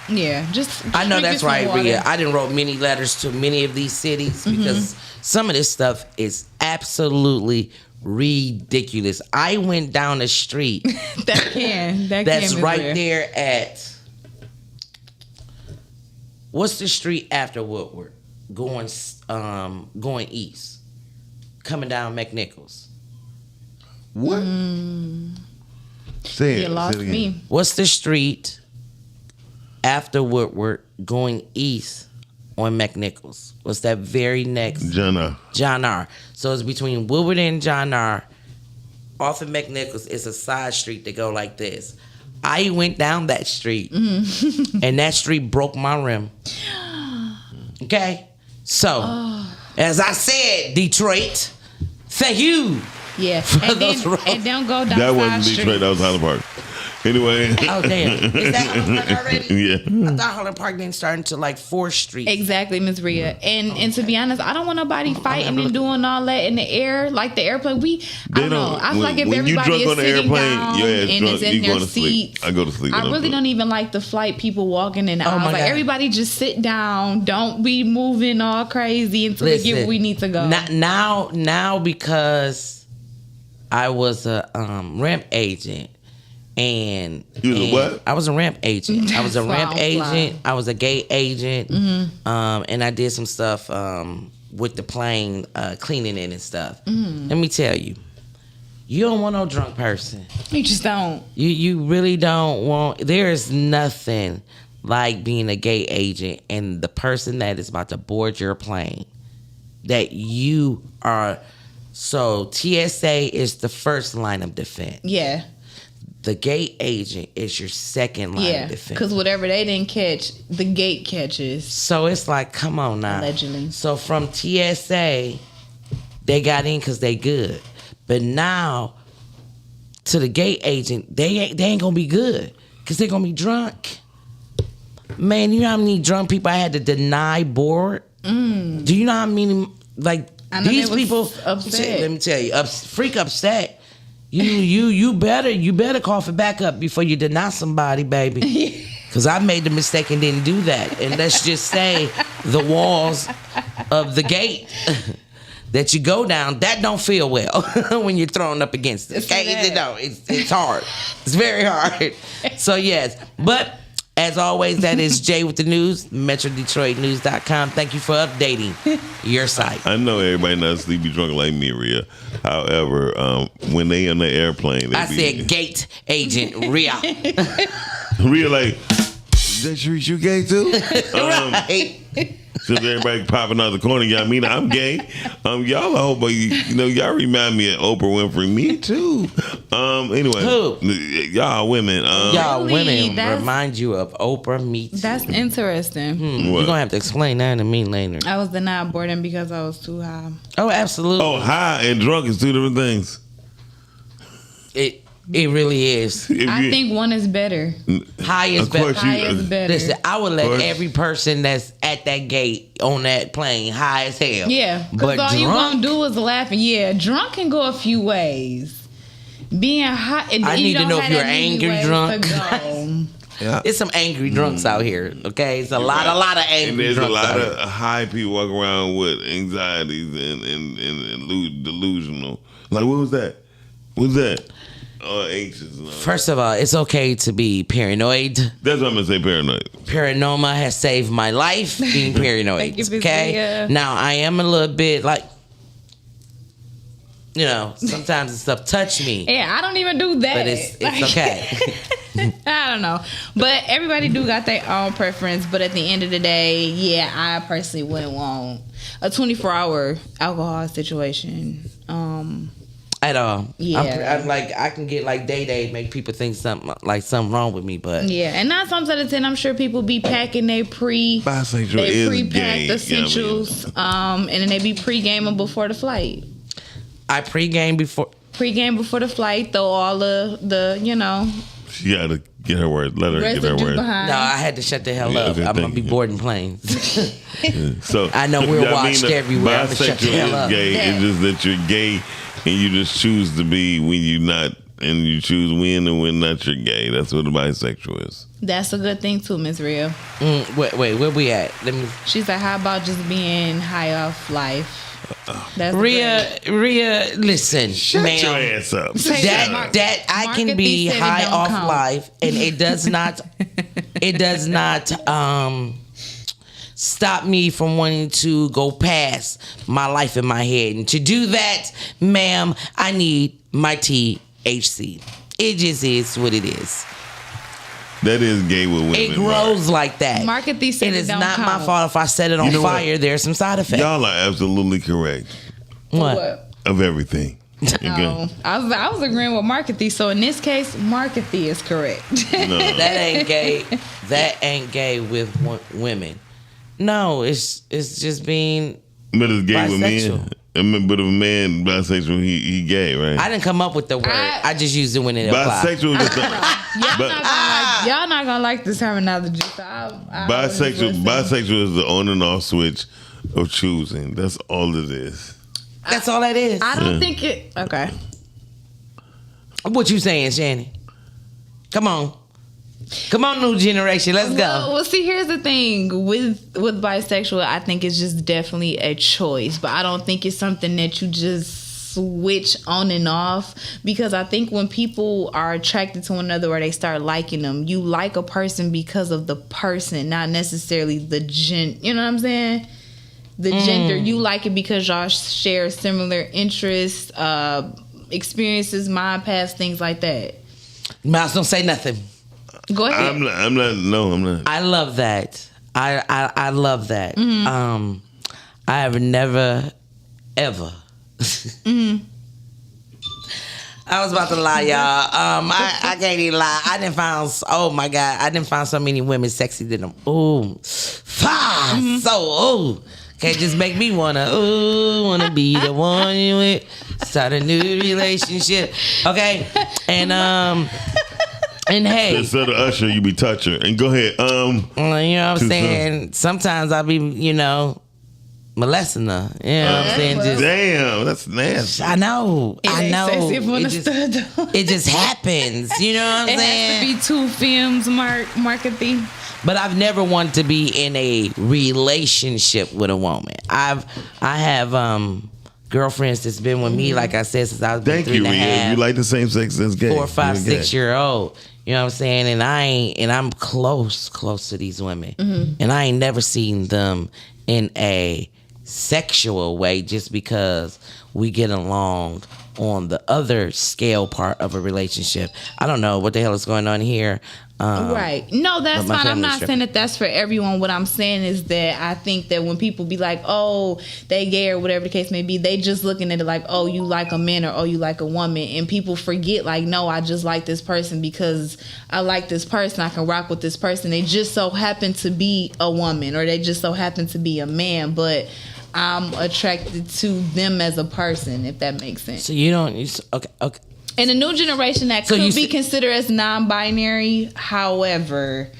yeah, just I know that's right, water. Rhea. I didn't wrote many letters to many of these cities because some of this stuff is absolutely ridiculous. I went down the street. That's right there at what's the street after Woodward? Going east. Coming down McNichols. What? Say it. You lost me. What's the street after Woodward going east on McNichols? What's that very next? John R. So it's between Woodward and John R. Off of McNichols, it's a side street that go like this. I went down that street, and that street broke my rim. Okay? So, as I said, Detroit, thank you. Yeah, and don't go down that side wasn't streets. Detroit. That was Highland Park. Anyway. Oh damn! Is that Holland Park already? Yeah. I thought Holland Park didn't start until like 4th Street. Exactly, Miss Rhea. And to be honest, I don't want nobody fighting and doing all that in the air, like the airplane. I don't know. I feel like if when you everybody drunk is on the sitting airplane, down your ass and drunk, is in you their going to sleep. seats, I go to sleep. I really don't even like the flight people walking in the Oh, aisles. my Like God. everybody just sit down. Don't be moving all crazy until we get where we need to go. Now because I was a ramp agent. And You was a what? I was a ramp agent. I was a ramp Fly. agent. I was a gate agent. And I did some stuff with the plane, cleaning it and stuff. Let me tell you, you don't want no drunk person. You just don't. You really don't want. There is nothing like being a gate agent and the person that is about to board your plane that you are. So TSA is the first line of defense. Yeah. The gate agent is your second line Yeah. of defense. Because whatever they didn't catch, the gate catches. So it's like, come on now. Allegedly. So from TSA, they got in because they good. But now, to the gate agent, they ain't going to be good because they're going to be drunk. Man, you know how many drunk people I had to deny board? Do you know how many, like, I know these they was people, upset. let me tell you, freak upset. You better call for backup before you deny somebody, baby. Because I made the mistake and didn't do that. And let's just say the walls of the gate that you go down, that don't feel well when you're thrown up against it. Okay? It's hard. It's very hard. So yes, but as always, that is Jay with the news, MetroDetroitNews.com. Thank you for updating your site. I know everybody not sleepy drunk like me, Rhea. However, when they in the airplane, they said gate agent Rhea. Rhea like, that you gay too? Right. Since everybody popping out the corner, y'all mean I'm gay. Y'all, I hope y'all remind me of Oprah Winfrey. Me too. Anyway, Who? y'all women. Y'all Really? women That's- remind you of Oprah. Me too. That's interesting. You're gonna have to explain that to me later. I was denied boarding because I was too high. Oh, absolutely. Oh, high and drunk is two different things. It really is. I think one is better. High is Of course better. High is better. Listen, I would let course. every person that's at that gate on that plane high as hell. Yeah, but because all you drunk, gonna do is laughing. Yeah, drunk can go a few ways. Being hot, and I you need to don't know if have you're that many angry ways drunk. to go. Yeah. It's some angry drunks out here. Okay, it's a lot of And angry there's a drunks lot out of here. high people walking around with anxieties and delusional. Like, what was that? What's that? Anxious. And all. First of all, it's okay to be paranoid. That's what I'm gonna say. Paranoid. Paranoma has saved my life being paranoid. Thank you, Miss Okay, Leah. now I am a little bit like, sometimes the stuff touch me, Yeah, I don't even do that. but it's okay. I don't know, but everybody do got their own preference. But at the end of the day, yeah, I personally wouldn't want a 24-hour alcohol situation. At all. Yeah. I'm like, I can get like day make people think something wrong with me, but Yeah, and 9 times out of 10, I'm sure people be packing they Bisexual they is pre-packed gay, essentials, and then they be pre-gaming before the flight. I pregame before. Pre-game before the flight, throw all the She gotta get her word. Let her get her residue word. behind. No, I had to shut the hell Yeah, up. okay, I'm gonna thank be you. boarding planes. So I know we're that watched mean that everywhere. I'm gonna shut the Bisexual hell is up. gay. Yeah. It's just that you're gay and you just choose to be when you're not, and you choose when and when not you're gay. That's what a bisexual is. That's a good thing too, Miss Rhea. Wait, where we at? Let me. She's like, how about just being high off life? That's Rhea, listen, Shut ma'am. your ass up. That I Mark can it, be they said it high don't off count. life, and it does not stop me from wanting to go past my life in my head. And to do that, ma'am, I need my THC. It just is what it is. That is gay with women. It grows like that. Market these and said it it's don't not my count. fault if I set it on know what? fire. There's some side effects. Y'all are absolutely correct What? of everything. Okay? No, I was agreeing with Markethy. So in this case, Markethy is correct. No. That ain't gay. That ain't gay with women. No, it's just being But it's gay with bisexual. men. I mean, but if a man bisexual, he gay, right? I didn't come up with the word. I just used it when it applied. Bisexual is Y'all not gonna like this terminology. So bisexual is the on and off switch of choosing. That's all it is. That's all that is. I don't think it. Okay. What you saying, Shannon? Come on, new generation. Let's go. Well, see, here's the thing with bisexual. I think it's just definitely a choice, but I don't think it's something that you just switch on and off, because I think when people are attracted to one another or they start liking them, you like a person because of the person, not necessarily the you know what I'm saying? The gender. You like it because y'all share similar interests, experiences, mind paths, things like that. Miles, don't say nothing. Go ahead. I'm not. I love that. I love that. Mm-hmm. I have never, ever. Mm-hmm. I was about to lie, y'all. I can't even lie. I didn't find so many women sexy than them. Ooh, can't just make me wanna be the one you with. Start a new relationship, okay? And hey, instead of Usher, you be Toucher. And go ahead. you know what I'm saying? Sometimes I be, molesting her. You know what I'm saying? Just, damn, that's nasty. I know. It It just happens. You know what I'm saying? It has to be two films, marketing. But I've never wanted to be in a relationship with a woman. I have girlfriends that's been with me, like I said, since I was Thank 3 and a half. You like the same sex as gay. 4, 5, 6 year old. You know what I'm saying? And I'm close to these women. Mm-hmm. And I ain't never seen them in a sexual way just because we get along on the other scale part of a relationship. I don't know what the hell is going on here. Right. No, that's fine. I'm not saying that that's for everyone. What I'm saying is that I think that when people be like, oh, they gay or whatever the case may be, they just looking at it like, oh, you like a man or oh, you like a woman. And people forget like, no, I just like this person because I like this person. I can rock with this person. They just so happen to be a woman or they just so happen to be a man. But I'm attracted to them as a person, if that makes sense. So you don't, okay. In a new generation, that could be considered as non-binary. However,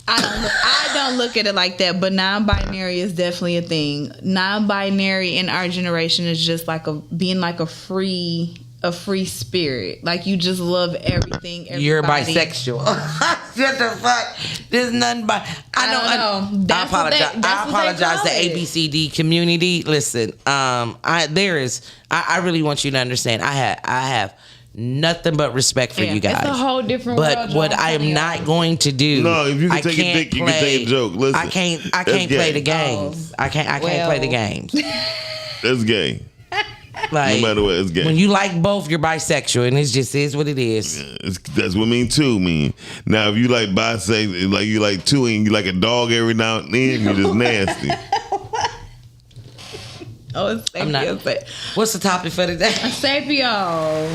I don't look at it like that. But non-binary is definitely a thing. Non-binary in our generation is just like being like a free spirit. Like you just love everything. Everybody. You're bisexual. What the fuck? There's nothing but I don't know. I apologize. I apologize to ABCD community. Listen, I really want you to understand. I have nothing but respect for you guys. It's a whole different world. But what I am not going to do. No, if you can take a dick, you can take a joke. Listen, I can't play the games. I can't play the games. That's gay. Like, no matter what, it's gay. When you like both, you're bisexual, and it just is what it is. Yeah, that's what me too mean. Now, if you like bisexual, like you like two, and you like a dog every now and then, you're just nasty. It's sapio. What's the topic for today? Sapio.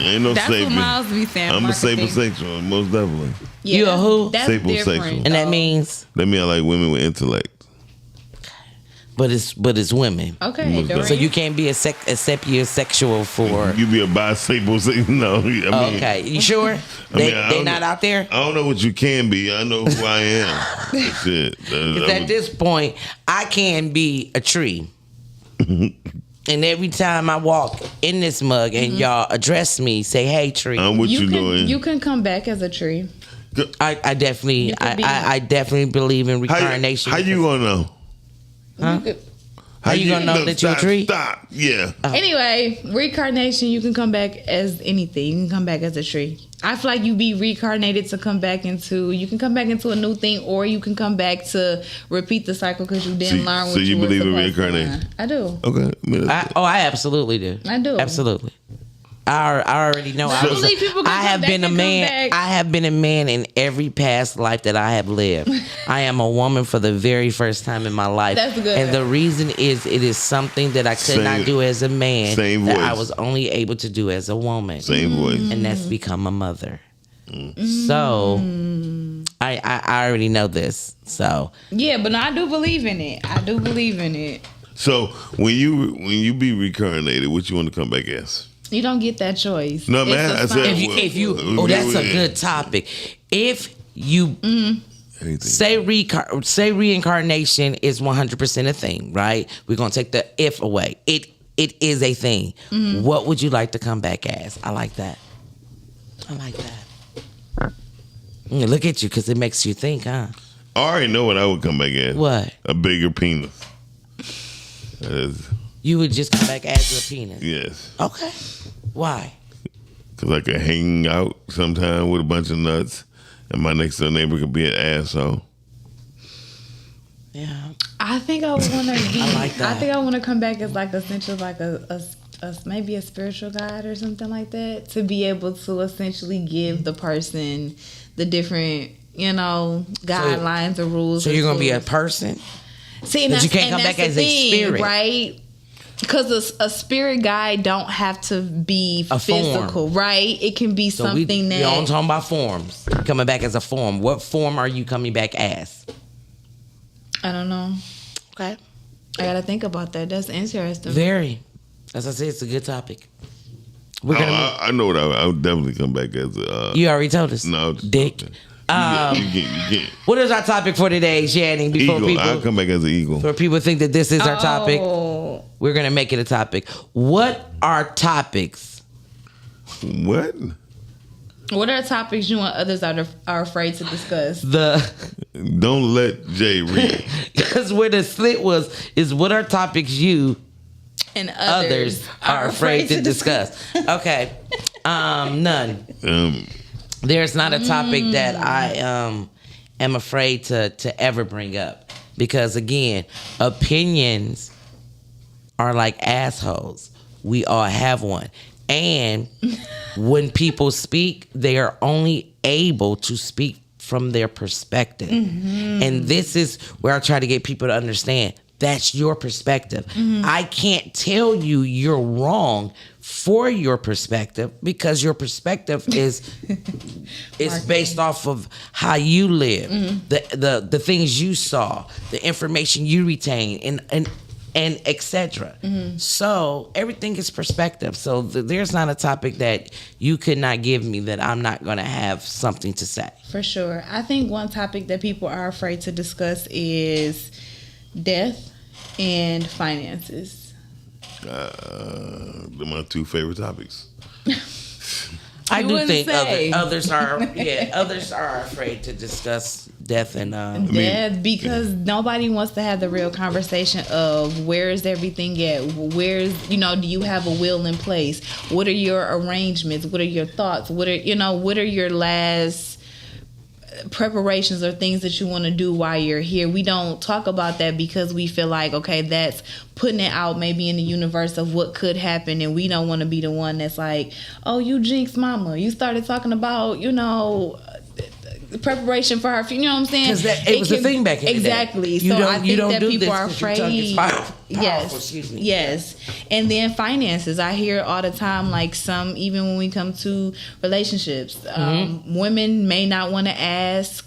Ain't no That's sapio. what Miles be saying. I'm a sapiosexual, most definitely. Yeah, you a who? That's Sapiosexual. different. And that means? That means I like women with intellect. But it's women. Okay. So you can't be a sapiosexual for. You be a bisexual. No. I mean, okay. You sure? They not out there? I don't know what you can be. I know who I am. That's it. Because at this point, I can be a tree. And every time I walk in this mug and y'all address me, say, "Hey, tree." I'm what you doing. You can come back as a tree. I definitely believe in reincarnation. How you gonna know? Huh? How you gonna know that you're a tree? Stop. Yeah. Anyway, reincarnation, you can come back as anything. You can come back as a tree. I feel like you be reincarnated to come back into. You can come back into a new thing, or you can come back to repeat the cycle because you didn't learn. What you believe in reincarnation? I do. Okay. I absolutely do. I do. Absolutely. I already know. I believe people can I have been a man. I have been a man in every past life that I have lived. I am a woman for the very first time in my life. That's good. And the reason is it is something that I could not do as a man. Same that voice. I was only able to do as a woman. Same voice. And that's become a mother. So I already know this. So yeah, but no, I do believe in it. So when you be reincarnated, what you want to come back as? You don't get that choice. No, It's man, a I said- sign. If you that's a good topic. If you say reincarnation is 100% a thing, right? We're gonna take the if away. It is a thing. What would you like to come back as? I like that. Look at you, because it makes you think, huh? I already know what I would come back as. What? A bigger penis. That is, You would just come back as a penis. yes. Okay. Why? Because I could hang out sometime with a bunch of nuts, and my next door neighbor could be an asshole. Yeah. I think I would want to. I like that. I think I want to come back as like essentially like a maybe a spiritual guide or something like that, to be able to essentially give the person the different, guidelines or rules. So or you're gonna be a tools. person? See, But and you can't and come that's back the as a thing, spirit. right? Because a spirit guide don't have to be A form. physical, right? It can be So something we that. don't talking about forms. Coming back as a form. What form are you coming back as? I don't know. Okay. I gotta think about that. That's interesting. Very. As I said, it's a good topic. We're gonna. I know what I would definitely come back as. You already told us. No, just Dick. joking. You can't. What is our topic for today, Shannon? Before Eagle. I'll come back as an eagle. before people think that this is our topic, Oh, we're gonna make it a topic. What are topics? What? what are topics you and others are afraid to discuss? Don't let Jay read. Because where the slit was is what are topics you And others are afraid to discuss. Okay. None. There's not a topic that I am afraid to ever bring up, because again, opinions are like assholes. We all have one. And when people speak, they are only able to speak from their perspective. And this is where I try to get people to understand. That's your perspective. I can't tell you you're wrong for your perspective, because your perspective is based off of how you live, the things you saw, the information you retain, and etc. So everything is perspective. So there's not a topic that you could not give me that I'm not going to have something to say. For sure. I think one topic that people are afraid to discuss is death and finances. They're my two favorite topics. I do wouldn't think say. others are afraid to discuss death and Death, because nobody wants to have the real conversation of where is everything at? Where's, do you have a will in place? What are your arrangements? What are your thoughts? What are your last preparations or things that you want to do while you're here? We don't talk about that because we feel like, okay, that's putting it out maybe in the universe of what could happen, and we don't want to be the one that's like, oh, you jinxed mama, you started talking about preparation for her, you know what I'm saying? because it was a thing back in the day. Exactly. You So don't- I you think don't that do people this are 'cause your tongue is afraid. powerful, Yes. excuse me. Yes. And then finances. I hear all the time, like even when we come to relationships, women may not want to ask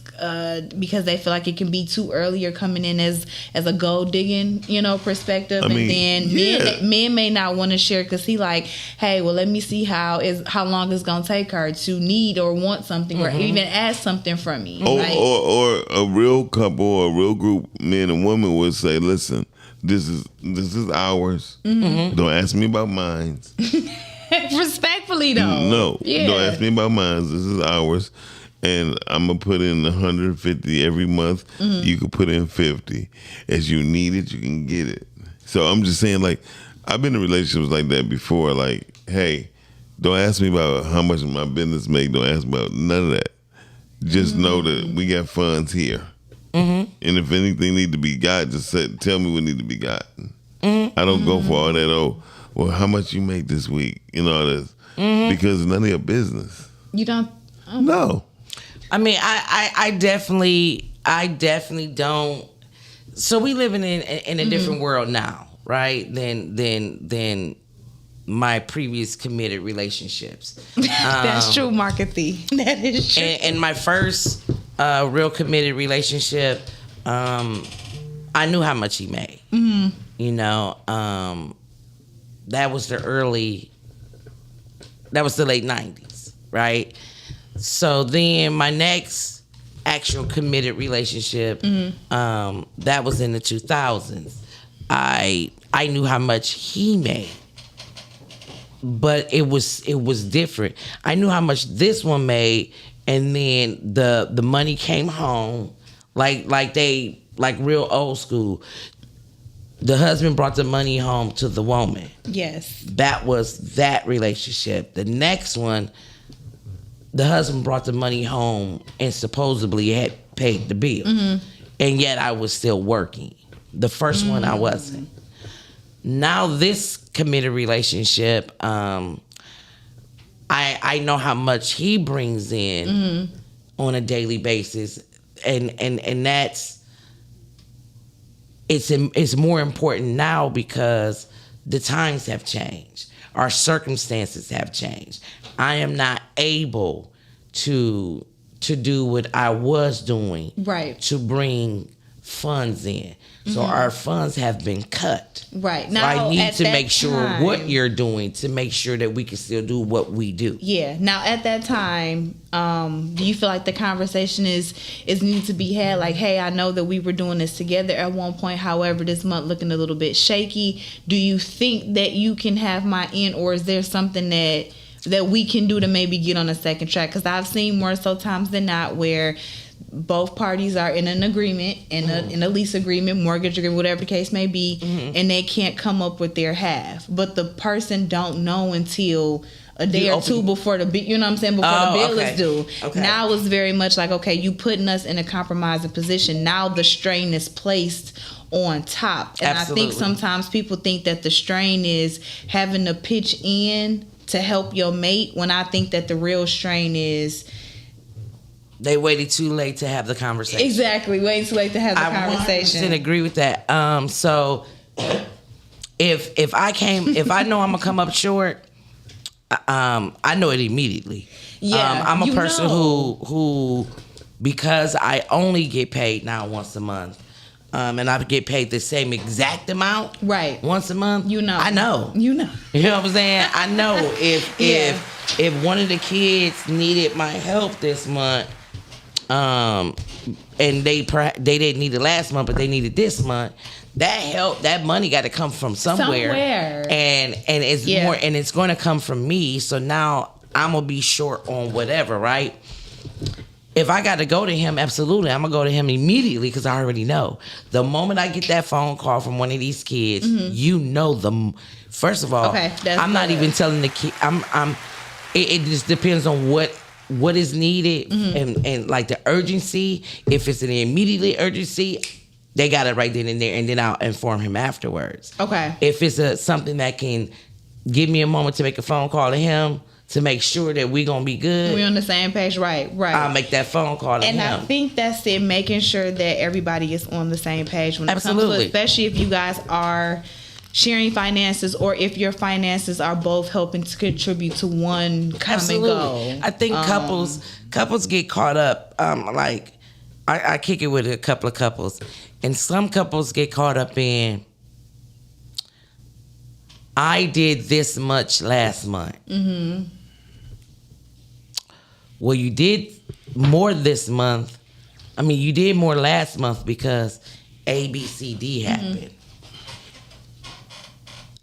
because they feel like it can be too early. You're coming in as a gold digging, perspective, I mean, and then men may not want to share because he like, hey, well, let me see how long it's gonna take her to need or want something or even ask something from me. right? Or a real couple or a real group, men and women, would say, listen, this is ours. Don't ask me about mine. Respectfully though. No, Yeah. don't ask me about mine. This is ours. And I'm going to put in 150 every month. You can put in 50. As you need it, you can get it. So I'm just saying, like, I've been in relationships like that before. Like, hey, don't ask me about how much my business make. Don't ask about none of that. Just know that we got funds here. And if anything need to be got, just tell me what need to be gotten. I don't go for all that, well, how much you make this week? All this. Because none of your business. You don't. No. I mean, I definitely don't. So we living in a different world now, right? Than my previous committed relationships. That's true, Markethy. That is true. And my first real committed relationship, I knew how much he made. You know, that was the late 90s, right? So then my next actual committed relationship, that was in the 2000s. I knew how much he made, but it was different. I knew how much this one made, and then the money came home, like real old school. The husband brought the money home to the woman. Yes. That was that relationship. The next one, the husband brought the money home and supposedly had paid the bill. And yet I was still working. The first one I wasn't. Now this committed relationship, I know how much he brings in on a daily basis. And that's, it's more important now because the times have changed. Our circumstances have changed. I am not able to do what I was doing, right, to bring funds in. So our funds have been cut. Right. So Now, I need at to that make sure time- what you're doing to make sure that we can still do what we do. Yeah. Now, at that time, do you feel like the conversation is needed to be had? Like, hey, I know that we were doing this together at one point. However, this month looking a little bit shaky. Do you think that you can have my end, or is there something that we can do to maybe get on a second track? Because I've seen more so times than not where both parties are in an agreement, in a lease agreement, mortgage agreement, whatever the case may be, and they can't come up with their half. But the person don't know until a day or two before the bill, you know what I'm saying, before the bill is due. Okay. Now it's very much like, okay, you putting us in a compromising position. Now the strain is placed on top. And Absolutely. I think sometimes people think that the strain is having to pitch in to help your mate, when I think that the real strain is They waited too late to have the conversation. exactly waiting too late to have the I conversation. 100% agree with that. So if I know I'm gonna come up short, I know it immediately. Yeah, I'm a you person know. who because I only get paid now once a month, and I get paid the same exact amount Right. once a month. You know. I know. You know. You know what I'm saying? I know if Yeah. if one of the kids needed my help this month, and they didn't need it last month, but they needed this month, that help, that money got to come from somewhere. And it's Yeah. more, and it's going to come from me. So now I'm gonna be short on whatever, right? If I got to go to him, absolutely, I'm gonna go to him immediately because I already know. The moment I get that phone call from one of these kids, you know them. First of all, Okay, that's I'm not good. even telling the kid. It just depends on what is needed and like the urgency. If it's an immediate urgency, they got it right then and there, and then I'll inform him afterwards. Okay. If it's something that can give me a moment to make a phone call to him to make sure that we gonna be good, We're on the same page, right? I'll make that phone call to And him. I think that's it, making sure that everybody is on the same page when it comes Absolutely. to, especially if you guys are sharing finances, or if your finances are both helping to contribute to one common goal. I think couples get caught up. Like I kick it with a couple of couples, and some couples get caught up in, I did this much last month. Well, you did more this month. I mean, you did more last month because A, B, C, D happened.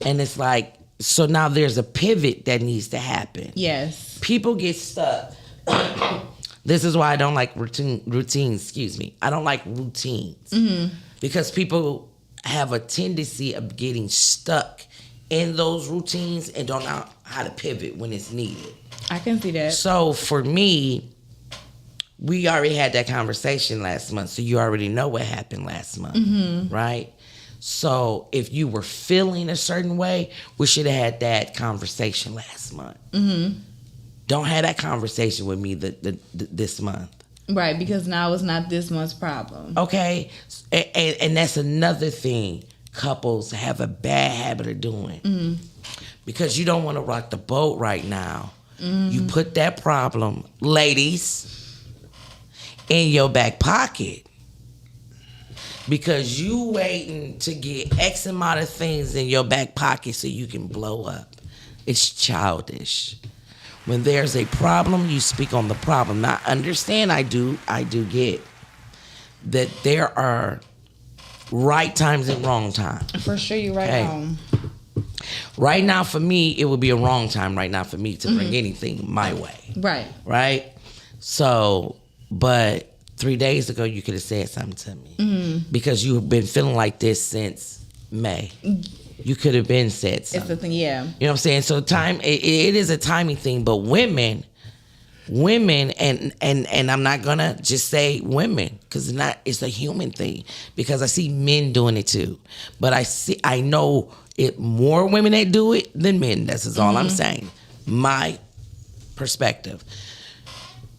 And it's like, so now there's a pivot that needs to happen. Yes. People get stuck. This is why I don't like routines. Excuse me. I don't like routines because people have a tendency of getting stuck in those routines and don't know how to pivot when it's needed. I can see that. So for me, we already had that conversation last month, so you already know what happened last month, right? So if you were feeling a certain way, we should have had that conversation last month. Don't have that conversation with me this month. Right, because now it's not this month's problem. Okay? And that's another thing couples have a bad habit of doing. Because you don't want to rock the boat right now. You put that problem, ladies, in your back pocket. because you waiting to get X amount of things in your back pocket so you can blow up. It's childish. When there's a problem, you speak on the problem. Now, understand, I do get that there are right times and wrong times. For sure, you're right. Okay. Right now, for me, it would be a wrong time right now for me to bring anything my way. Right. Right? So, but 3 days ago, you could have said something to me. Because you've been feeling like this since May. You could have been said something. It's the thing, yeah. You know what I'm saying? So time, it is a timing thing, but women, and I'm not gonna just say women, because it's a human thing, because I see men doing it too. But I know it more women that do it than men. That's all I'm saying. My perspective.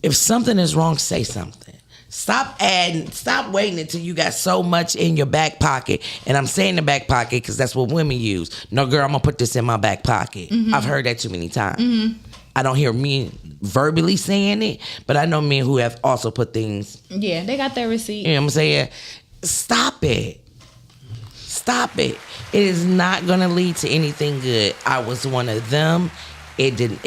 If something is wrong, say something. Stop waiting until you got so much in your back pocket. And I'm saying the back pocket because that's what women use. No, girl, I'm going to put this in my back pocket. I've heard that too many times. I don't hear men verbally saying it, but I know men who have also put things. Yeah, they got their receipt. You know what I'm saying? Stop it. Stop it. It is not going to lead to anything good. I was one of them. It didn't.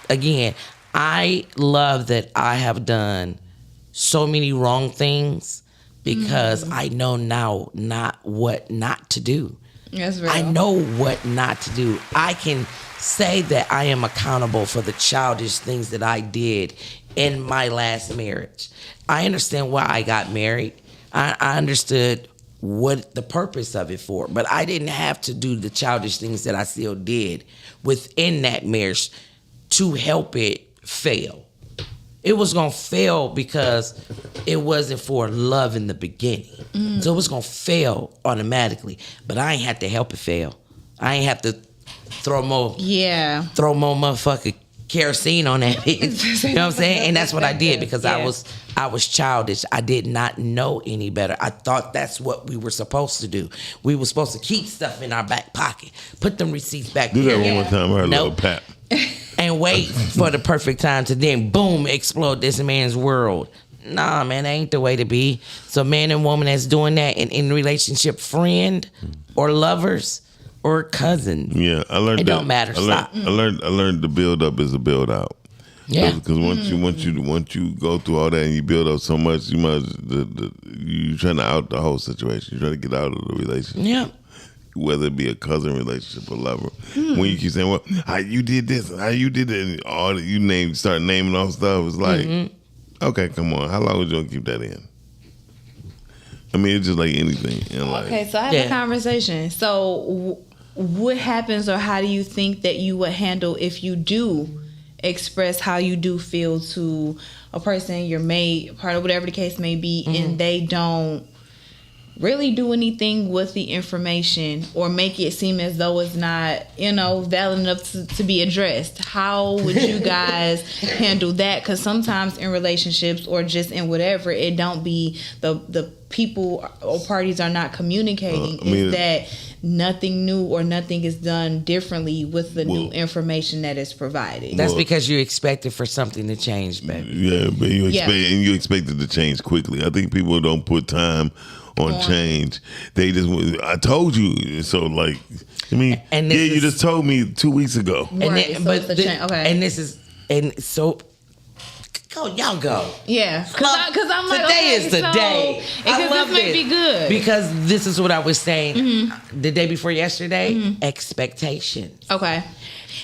Again, I love that I have done so many wrong things because I know now what not to do. That's real. I know what not to do. I can say that I am accountable for the childish things that I did in my last marriage. I understand why I got married. I understood what the purpose of it for, but I didn't have to do the childish things that I still did within that marriage to help it fail. It was going to fail because it wasn't for love in the beginning. So it was going to fail automatically. But I ain't have to help it fail. I ain't have to throw more motherfucking kerosene on that bitch. You know what I'm saying? And that's what I did because I was childish. I did not know any better. I thought that's what we were supposed to do. We were supposed to keep stuff in our back pocket. Put them receipts back Do there. that one more time. I heard a little Nope. pap. And wait for the perfect time to then, boom, explode this man's world. Nah, man, that ain't the way to be. So man and woman that's doing that in relationship, friend or lovers or cousins. Yeah, I learned It that. don't matter. Stop. I learned the build up is a build out. Yeah. Because once you go through all that and you build up so much, you trying to out the whole situation. You're trying to get out of the relationship. Yeah. Whether it be a cousin relationship or lover. When you keep saying, well, how you did this, how you did that, and all that you start naming all stuff, it's like, okay, come on, how long would you gonna keep that in? I mean, it's just like anything in life. Okay, so I have a conversation. So what happens, or how do you think that you would handle if you do express how you do feel to a person, your mate, partner, whatever the case may be, and they don't really do anything with the information or make it seem as though it's not, valid enough to be addressed? How would you guys handle that? Because sometimes in relationships or just in whatever, it don't be the people or parties are not communicating. Is that nothing new or nothing is done differently with the new information that is provided? That's because you expected for something to change, baby. Yeah, but you expect it to change quickly. I think people don't put time on change. They just, I told you. So like, I mean, you just told me 2 weeks ago. Right, Go, y'all go. Yeah, because I'm like, today is the day. I love this might be good. Because this is what I was saying the day before yesterday. Expectations. Okay.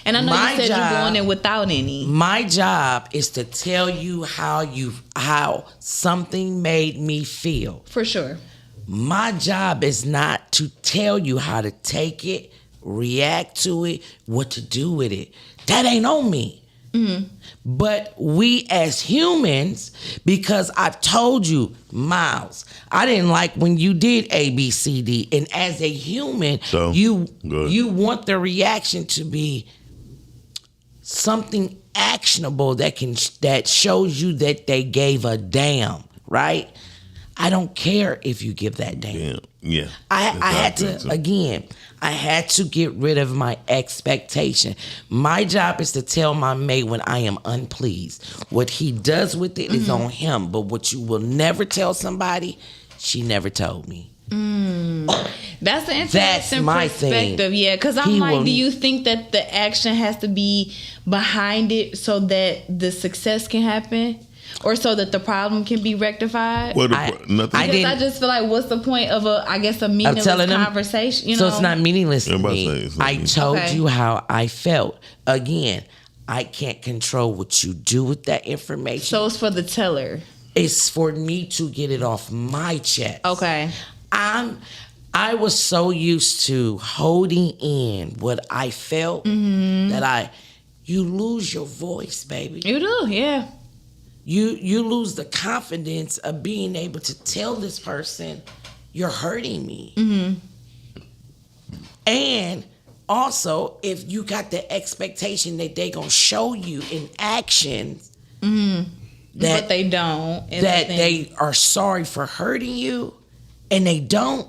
And I know you said you're going in without any. My job is to tell you how something made me feel. For sure. My job is not to tell you how to take it, react to it, what to do with it. That ain't on me. But we as humans, because I've told you, Miles, I didn't like when you did A, B, C, D. And as a human, you want the reaction to be something actionable that shows you that they gave a damn, right? I don't care if you give that damn. Yeah. I had to get rid of my expectation. My job is to tell my mate when I am unpleased. What he does with it is on him. But what you will never tell somebody She never told me. That's an That's interesting my perspective. thing. Yeah, because I'm He like, will- do you think that the action has to be behind it so that the success can happen? Or so that the problem can be rectified? What I nothing. Because I didn't- just feel like, what's the point of a meaningless telling them- conversation? You So know? it's not meaningless to Everybody say me. it's not I meaningless. told Okay. you how I felt. Again, I can't control what you do with that information. So it's for the teller. It's for me to get it off my chest. Okay. I was so used to holding in what I felt that you lose your voice, baby. You do, yeah. You lose the confidence of being able to tell this person you're hurting me. And also, if you got the expectation that they gonna show you in actions But they don't. is the that thing. they are sorry for hurting you, and they don't,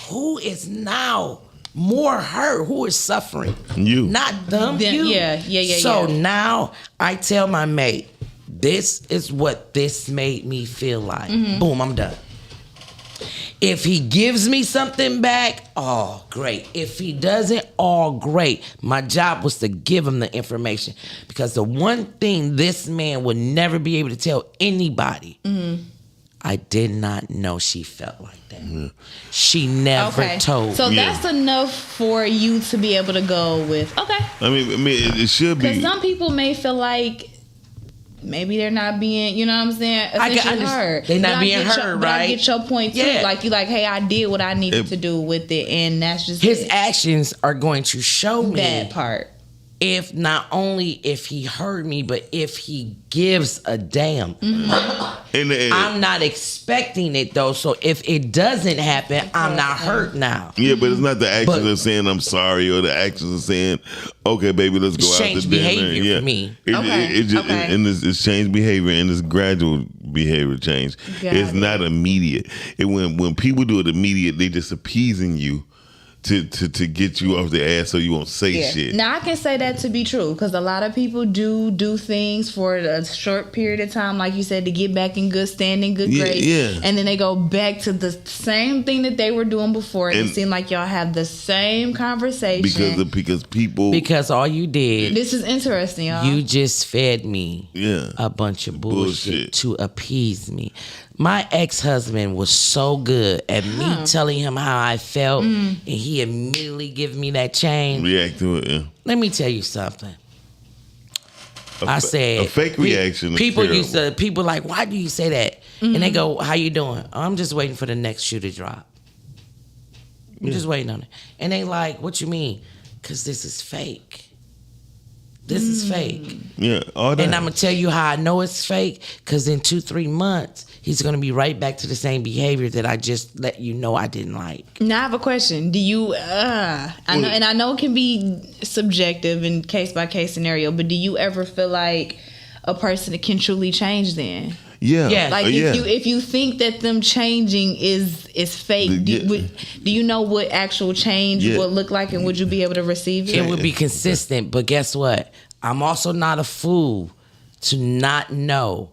who is now more hurt? Who is suffering? You. Not them. Them, You. yeah. So now I tell my mate, this is what this made me feel like. Boom, I'm done. If he gives me something back, oh, great. If he doesn't, oh, great. My job was to give him the information, because the one thing this man would never be able to tell anybody, I did not know she felt like that. She never told So me. that's enough for you to be able to go with, okay. I mean, it should Because be. some people may feel like maybe they're not being, you know what I'm saying, I can essentially understand. heard. They're not But I being get heard, but I right? get your point too. Yeah. Like, you like, hey, I did what I needed to do with it, and that's just His it. actions are going to show me That part. if not only if he heard me, but if he gives a damn. I'm not expecting it though, so if it doesn't happen, I'm not hurt now. Yeah, but it's not the actions But- of saying I'm sorry or the actions of saying, okay, baby, let's go out to Change dinner. behavior Yeah. for me. Okay, okay. And it's change behavior, and it's gradual behavior change. Got It's it. not immediate. When people do it immediate, they just appeasing you to get you off the ass so you won't say shit. Now I can say that to be true, because a lot of people do things for a short period of time, like you said, to get back in good standing, good Yeah, grace, yeah. and then they go back to the same thing that they were doing before, and And- it seemed like y'all have the same conversation. Because people Because all you did, This is interesting, y'all. you just fed me yeah. a bunch of bullshit, Bullshit. to appease me. My ex-husband was so good at me telling him how I felt, and he immediately give me that change. react to it. Yeah. Let me tell you something. I said a fake reaction. is People terrible. used to like, why do you say that? And they go, how you doing? "Oh, I'm just waiting for the next shoe to drop. I'm just waiting on it. And they like, what you mean? Because this is fake. This is fake. Yeah, all that. And I'm gonna tell you how I know it's fake. Because in 2-3 months, he's gonna be right back to the same behavior that I just let you know I didn't like. Now I have a question. Do you I know it can be subjective in case by case scenario, but do you ever feel like a person can truly change then? yeah, Yeah. Like yeah. if you think that them changing is fake, do you know what actual change Yeah. would look like, and would you be able to receive it? It would be consistent, but guess what? I'm also not a fool to not know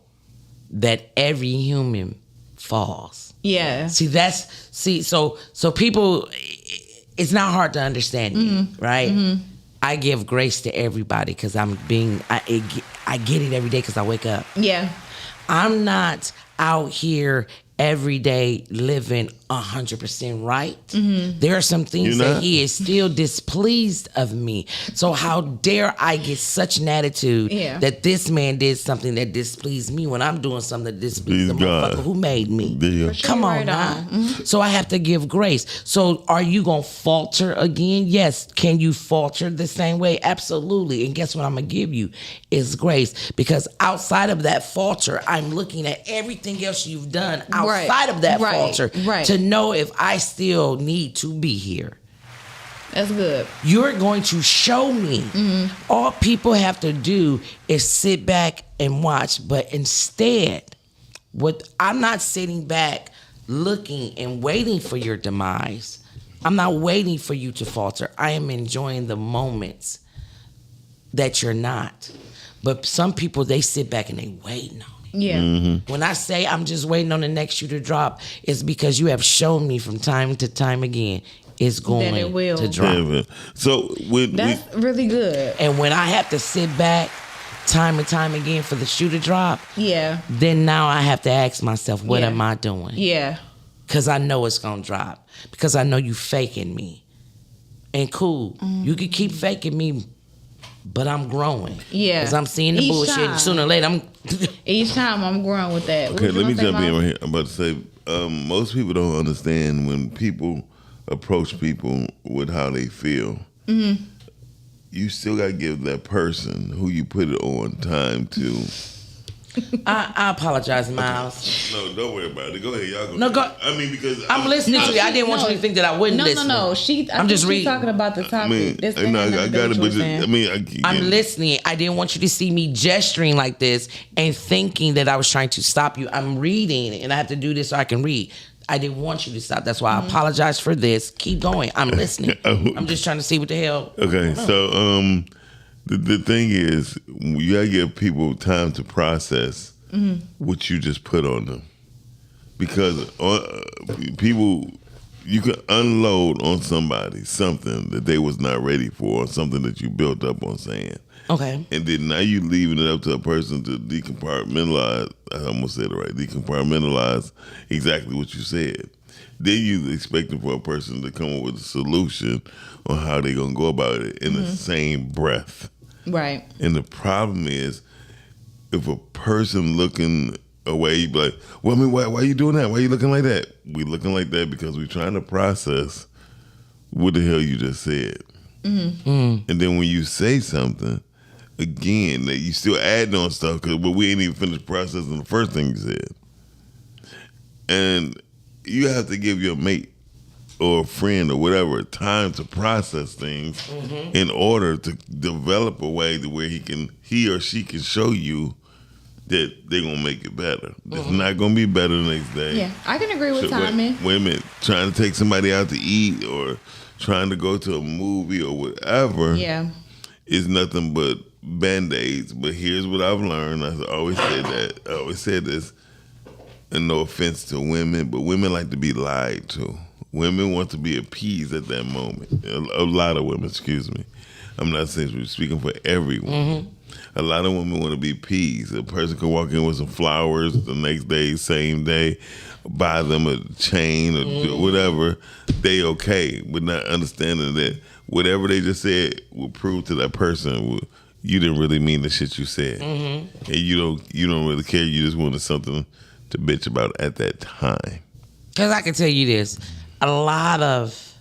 that every human falls. Yeah. So people, it's not hard to understand me, right? I give grace to everybody because I get it every day because I wake up. Yeah. I'm not out here every day living 100% right. There are some things You're that not? he is still displeased of me. So how dare I get such an attitude Yeah. that this man did something that displeased me when I'm doing something that displeased the Please God. motherfucker who made me. There you go. Come on Right now. on. So I have to give grace. So are you going to falter again? Yes. Can you falter the same way? Absolutely. And guess what I'm going to give you is grace. Because outside of that falter, I'm looking at everything else you've done outside of that falter to know if I still need to be here. That's good. You're going to show me. All people have to do is sit back and watch. But instead, I'm not sitting back looking and waiting for your demise. I'm not waiting for you to falter. I am enjoying the moments that you're not. But some people, they sit back and they waiting on it. Yeah. When I say I'm just waiting on the next shoe to drop, it's because you have shown me from time to time again it's going That it will. to drop. Yeah, man. So That's really good. And when I have to sit back time and time again for the shoe to drop, Yeah. then now I have to ask myself, what Yeah. am I doing? Yeah. Because I know it's going to drop. Because I know you faking me. And cool, you can keep faking me, but I'm growing. Yeah. Because I'm seeing the Each bullshit. time. Sooner or later, I'm... Each time I'm growing with that. What okay, you let me gonna say, jump in Mom? right here. I'm about to say, most people don't understand when people approach people with how they feel. Mm-hmm. You still got to give that person who you put it on time to. I apologize, Miles. No, don't worry about it. Go ahead, y'all. No, go- I mean, because I'm listening to you. I didn't want you to think that I wouldn't listen. No. I'm just reading. talking about the topic. I mean, This I know, ain't I nothing got to it, do but with what you're saying. I mean, I'm listening. I didn't want you to see me gesturing like this and thinking that I was trying to stop you. I'm reading, and I have to do this so I can read. I didn't want you to stop. That's why I apologize for this. Keep going. I'm listening. I'm just trying to see what the hell. Okay, so the thing is, you gotta give people time to process what you just put on them, because people, you can unload on somebody something that they was not ready for, or something that you built up on saying, Okay. and then now you leaving it up to a person to decompartmentalize. I almost said it right. Decompartmentalize exactly what you said. Then you expecting for a person to come up with a solution on how they gonna go about it in the same breath. Right. And the problem is, if a person looking away, you be like, well, I mean, why you doing that? Why you looking like that? We looking like that because we trying to process what the hell you just said. And then when you say something, again, that you still adding on stuff, but we ain't even finished processing the first thing you said. And you have to give your mate or a friend or whatever time to process things in order to develop a way to where he or she can show you that they're gonna make it better. It's not gonna be better the next day. Yeah, I can agree with So timing. wait a minute, trying to take somebody out to eat or trying to go to a movie or whatever Yeah. is nothing but Band-Aids. But here's what I've learned. I always said this, and no offense to women, but women like to be lied to. Women want to be appeased at that moment. A lot of women, excuse me. I'm not saying we're speaking for everyone. A lot of women want to be appeased. A person can walk in with some flowers the next day, same day, buy them a chain or whatever. They okay, but not understanding that whatever they just said will prove to that person you didn't really mean the shit you said, and you don't really care. You just wanted something to bitch about at that time. Because I can tell you this, a lot of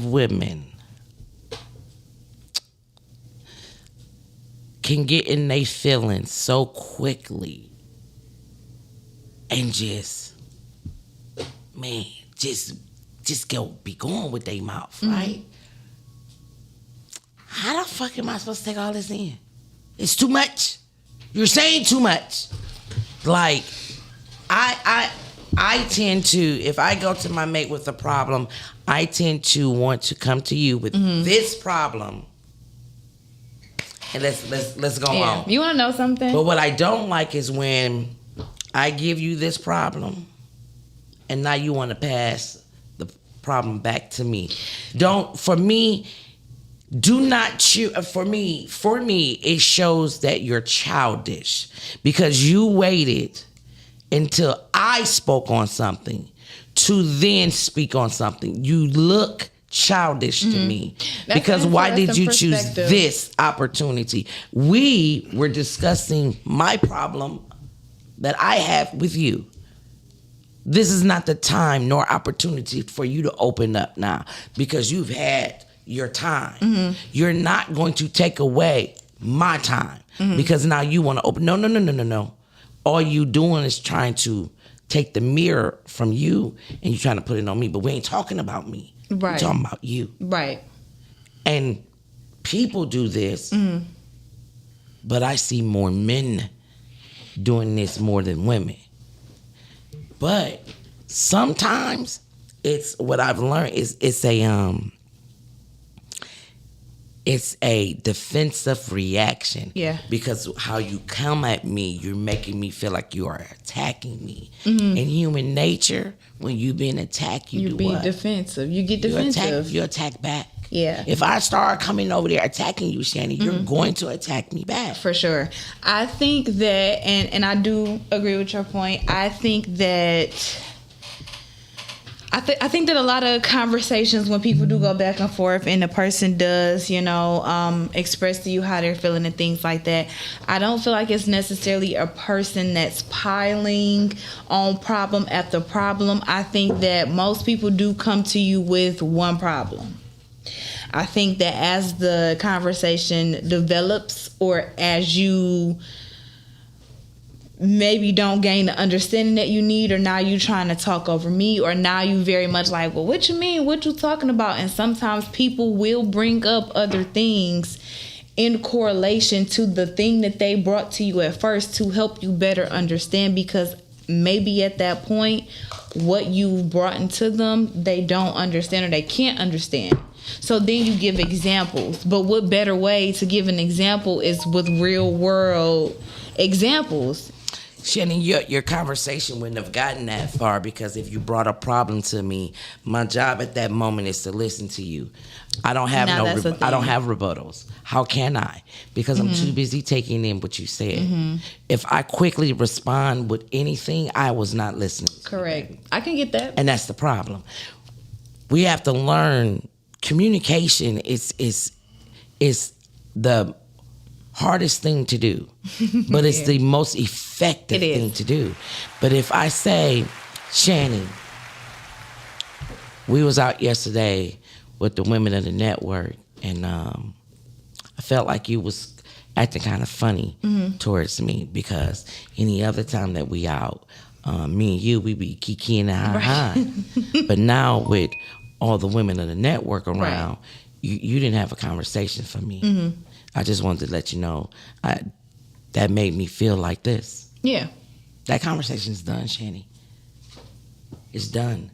women can get in their feelings so quickly and just be going with their mouth, right? How the fuck am I supposed to take all this in? It's too much. You're saying too much. Like, I tend to, if I go to my mate with a problem, I tend to want to come to you with this problem, and let's go on. You want to know something? But what I don't like is when I give you this problem, and now you want to pass the problem back to me. For me, it shows that you're childish because you waited until I spoke on something to then speak on something. You look childish to me because why did you choose this opportunity? We were discussing my problem that I have with you. This is not the time nor opportunity for you to open up now because you've had your time. You're not going to take away my time because now you want to open. No. All you doing is trying to take the mirror from you and you're trying to put it on me, but we ain't talking about me. Right. We're talking about you. Right. And people do this, but I see more men doing this more than women. But sometimes it's what I've learned is it's a defensive reaction. Yeah. Because how you come at me, you're making me feel like you are attacking me. In human nature, when you've been attacked, you You're do being what? defensive. You get defensive. You attack back. Yeah. If I start coming over there attacking you, Shani, you're going to attack me back. For sure. I think that, and I do agree with your point. I think that I think that a lot of conversations, when people do go back and forth and the person does, express to you how they're feeling and things like that, I don't feel like it's necessarily a person that's piling on problem after problem. I think that most people do come to you with one problem. I think that as the conversation develops, or as you maybe don't gain the understanding that you need, or now you trying to talk over me, or now you very much like, well, what you mean? What you talking about? And sometimes people will bring up other things in correlation to the thing that they brought to you at first to help you better understand, because maybe at that point, what you brought into them, they don't understand or they can't understand. So then you give examples. But what better way to give an example is with real world examples. Shannon, your conversation wouldn't have gotten that far, because if you brought a problem to me, my job at that moment is to listen to you. I don't have I don't have rebuttals. How can I? Because I'm too busy taking in what you said. If I quickly respond with anything, I was not listening. Correct. I can get that. And that's the problem. We have to learn communication is the hardest thing to do, but it's the most effective thing to do. But if I say, Shannon, we was out yesterday with the women of the network, and I felt like you was acting kind of funny towards me, because any other time that we out, me and you, we be kikiing and hi. But now with all the women of the network around, you didn't have a conversation for me. I just wanted to let you know that made me feel like this. Yeah. That conversation's done, Shani. It's done.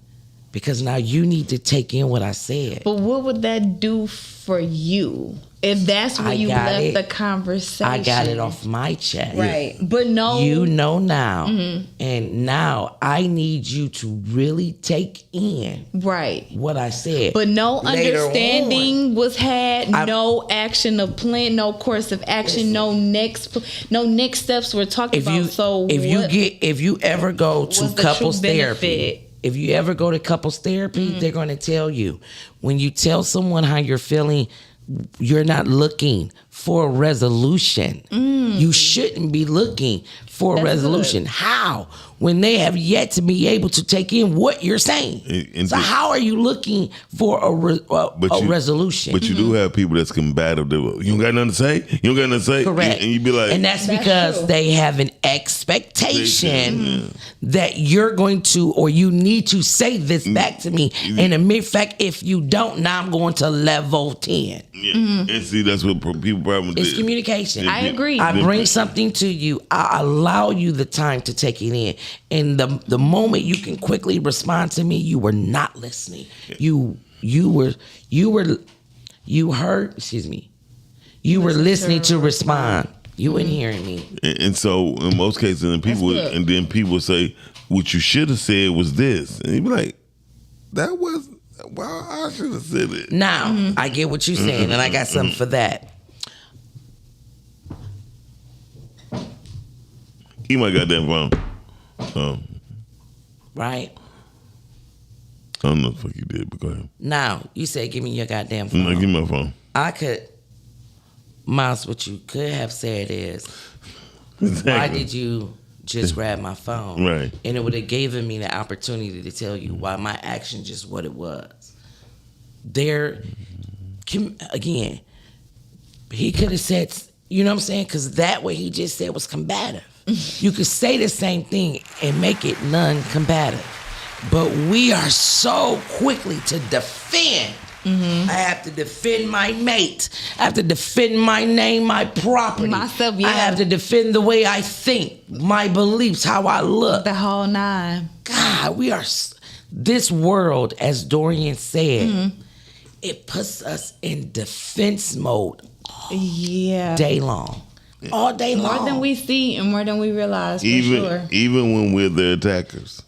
Because now you need to take in what I said. But what would that do for you if that's where you left the conversation? I got it off my chest. Right. But no. You know now. And now I need you to really take in what I said. But no understanding was had, no action of plan, no course of action, no next steps were talked about. So if you ever go to couples therapy, if you ever go to couples therapy, they're going to tell you, when you tell someone how you're feeling, you're not looking for a resolution. You shouldn't be looking for a resolution. Good. How? When they have yet to be able to take in what you're saying. So how are you looking for a resolution? But you do have people that's combative. You don't got nothing to say? You don't got nothing to say? Correct. And you be like... And that's because they have an expectation that you're going to, or you need to say this back to me. And in fact, if you don't, now I'm going to level 10. And see, that's what people probably do. It's communication. I agree. I bring something to you. I allow you the time to take it in. And the moment you can quickly respond to me, you were not listening. You were listening to respond. You weren't hearing me. And so in most cases, then people say, what you should have said was this. And you be like, I should have said it. Now, I get what you're saying, and I got something for that. Keep my goddamn phone. Right? I don't know what the fuck you did, but go ahead. Now, you said, give me your goddamn phone. No, give me my phone. Miles, what you could have said is, why did you just grab my phone? Right. And it would have given me the opportunity to tell you why my action just what it was. Again, he could have said, you know what I'm saying? Because that what he just said was combative. You could say the same thing and make it non-combative. But we are so quickly to defend. I have to defend my mate. I have to defend my name, my property. Myself, yeah. I have to defend the way I think, my beliefs, how I look. The whole nine. God, we are... This world, as Dorian said, it puts us in defense mode Yeah. day long. All day long. More than we see and more than we realize, for even sure. even when we're the attackers,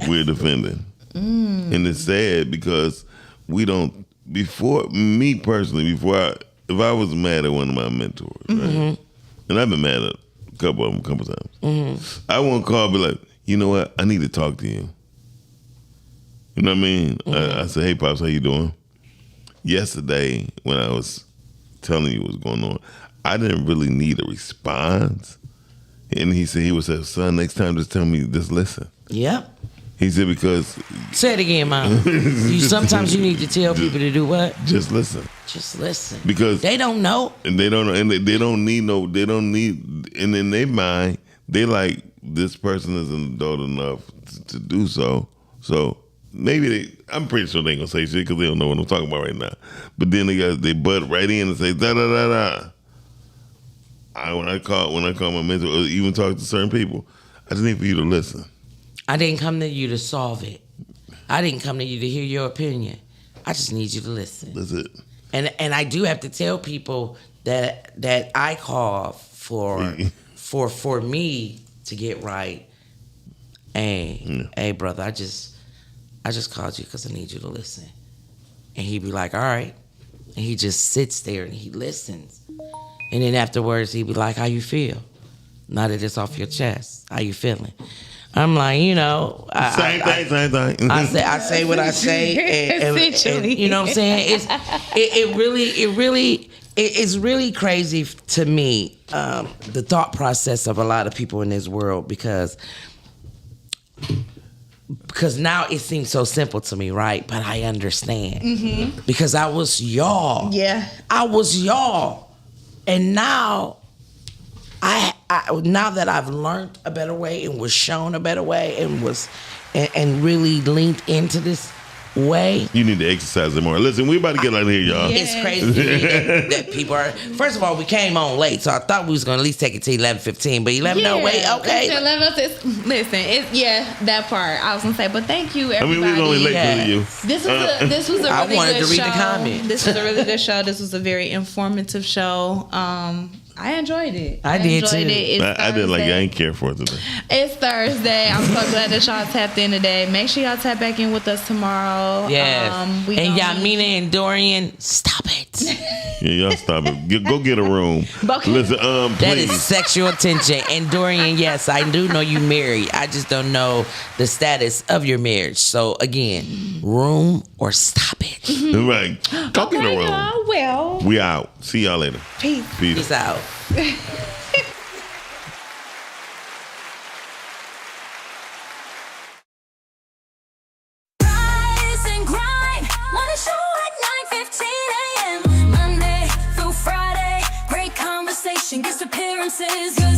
we're defending. And it's sad because we don't. Before me personally, if I was mad at one of my mentors, right? And I've been mad at a couple of them a couple times, I won't call and be like, you know what, I need to talk to you. You know what I mean? I say, hey Pops, how you doing? Yesterday when I was telling you what's going on, I didn't really need a response. And he said, he would say, son, next time just tell me, just listen. Yep. He said, because Say it again, Mom. Sometimes you need to tell people to do what? just listen. Just listen. Because They don't know. and they don't need, and in their mind, they like, this person isn't adult enough to do so. So maybe I'm pretty sure they ain't gonna say shit because they don't know what I'm talking about right now. But then they butt right in and say da da da da. When I call my mentor, or even talk to certain people, I just need for you to listen. I didn't come to you to solve it. I didn't come to you to hear your opinion. I just need you to listen. That's it. And I do have to tell people that I call for me to get right. Hey, brother, I just called you because I need you to listen. And he'd be like, all right. And he just sits there and he listens. And then afterwards, he'd be like, how you feel? Now that it's off your chest, how you feeling? I'm like, you know, Same thing. I say what I say, and you know what I'm saying. It's really crazy to me, the thought process of a lot of people in this world because now it seems so simple to me, right? But I understand because I was y'all. Yeah. I was y'all, and now now that I've learned a better way and was shown a better way and really leaned into this way. You need to exercise it more. Listen, we about to get out of here, y'all. It's crazy to me that people are. First of all, we came on late, so I thought we was gonna at least take it to 11:15. But 11, no, wait, okay. That part I was gonna say, but thank you, everybody. I mean, we was only late Yeah. to you. This was a I really wanted good to read show. the comments. This was a really good show. This was a very informative show. I enjoyed it. I did enjoyed too. It. It's I did like I Thursday. ain't care for it today. It's Thursday. I'm so glad that y'all tapped in today. Make sure y'all tap back in with us tomorrow. Yes. We And gonna Yamina and Dorian, stop it. Yeah, y'all stop it. Go get a room. Okay. Listen, That is please. sexual tension. And Dorian, yes, I do know you married. I just don't know the status of your marriage. So again, room or stop it. Right. Go get a room. y'all. Well, We out. See y'all later. peace. Peace out. Rise and grind. Morning show at 9:15 a.m. Monday through Friday. Great conversation, guest appearances. 'Cause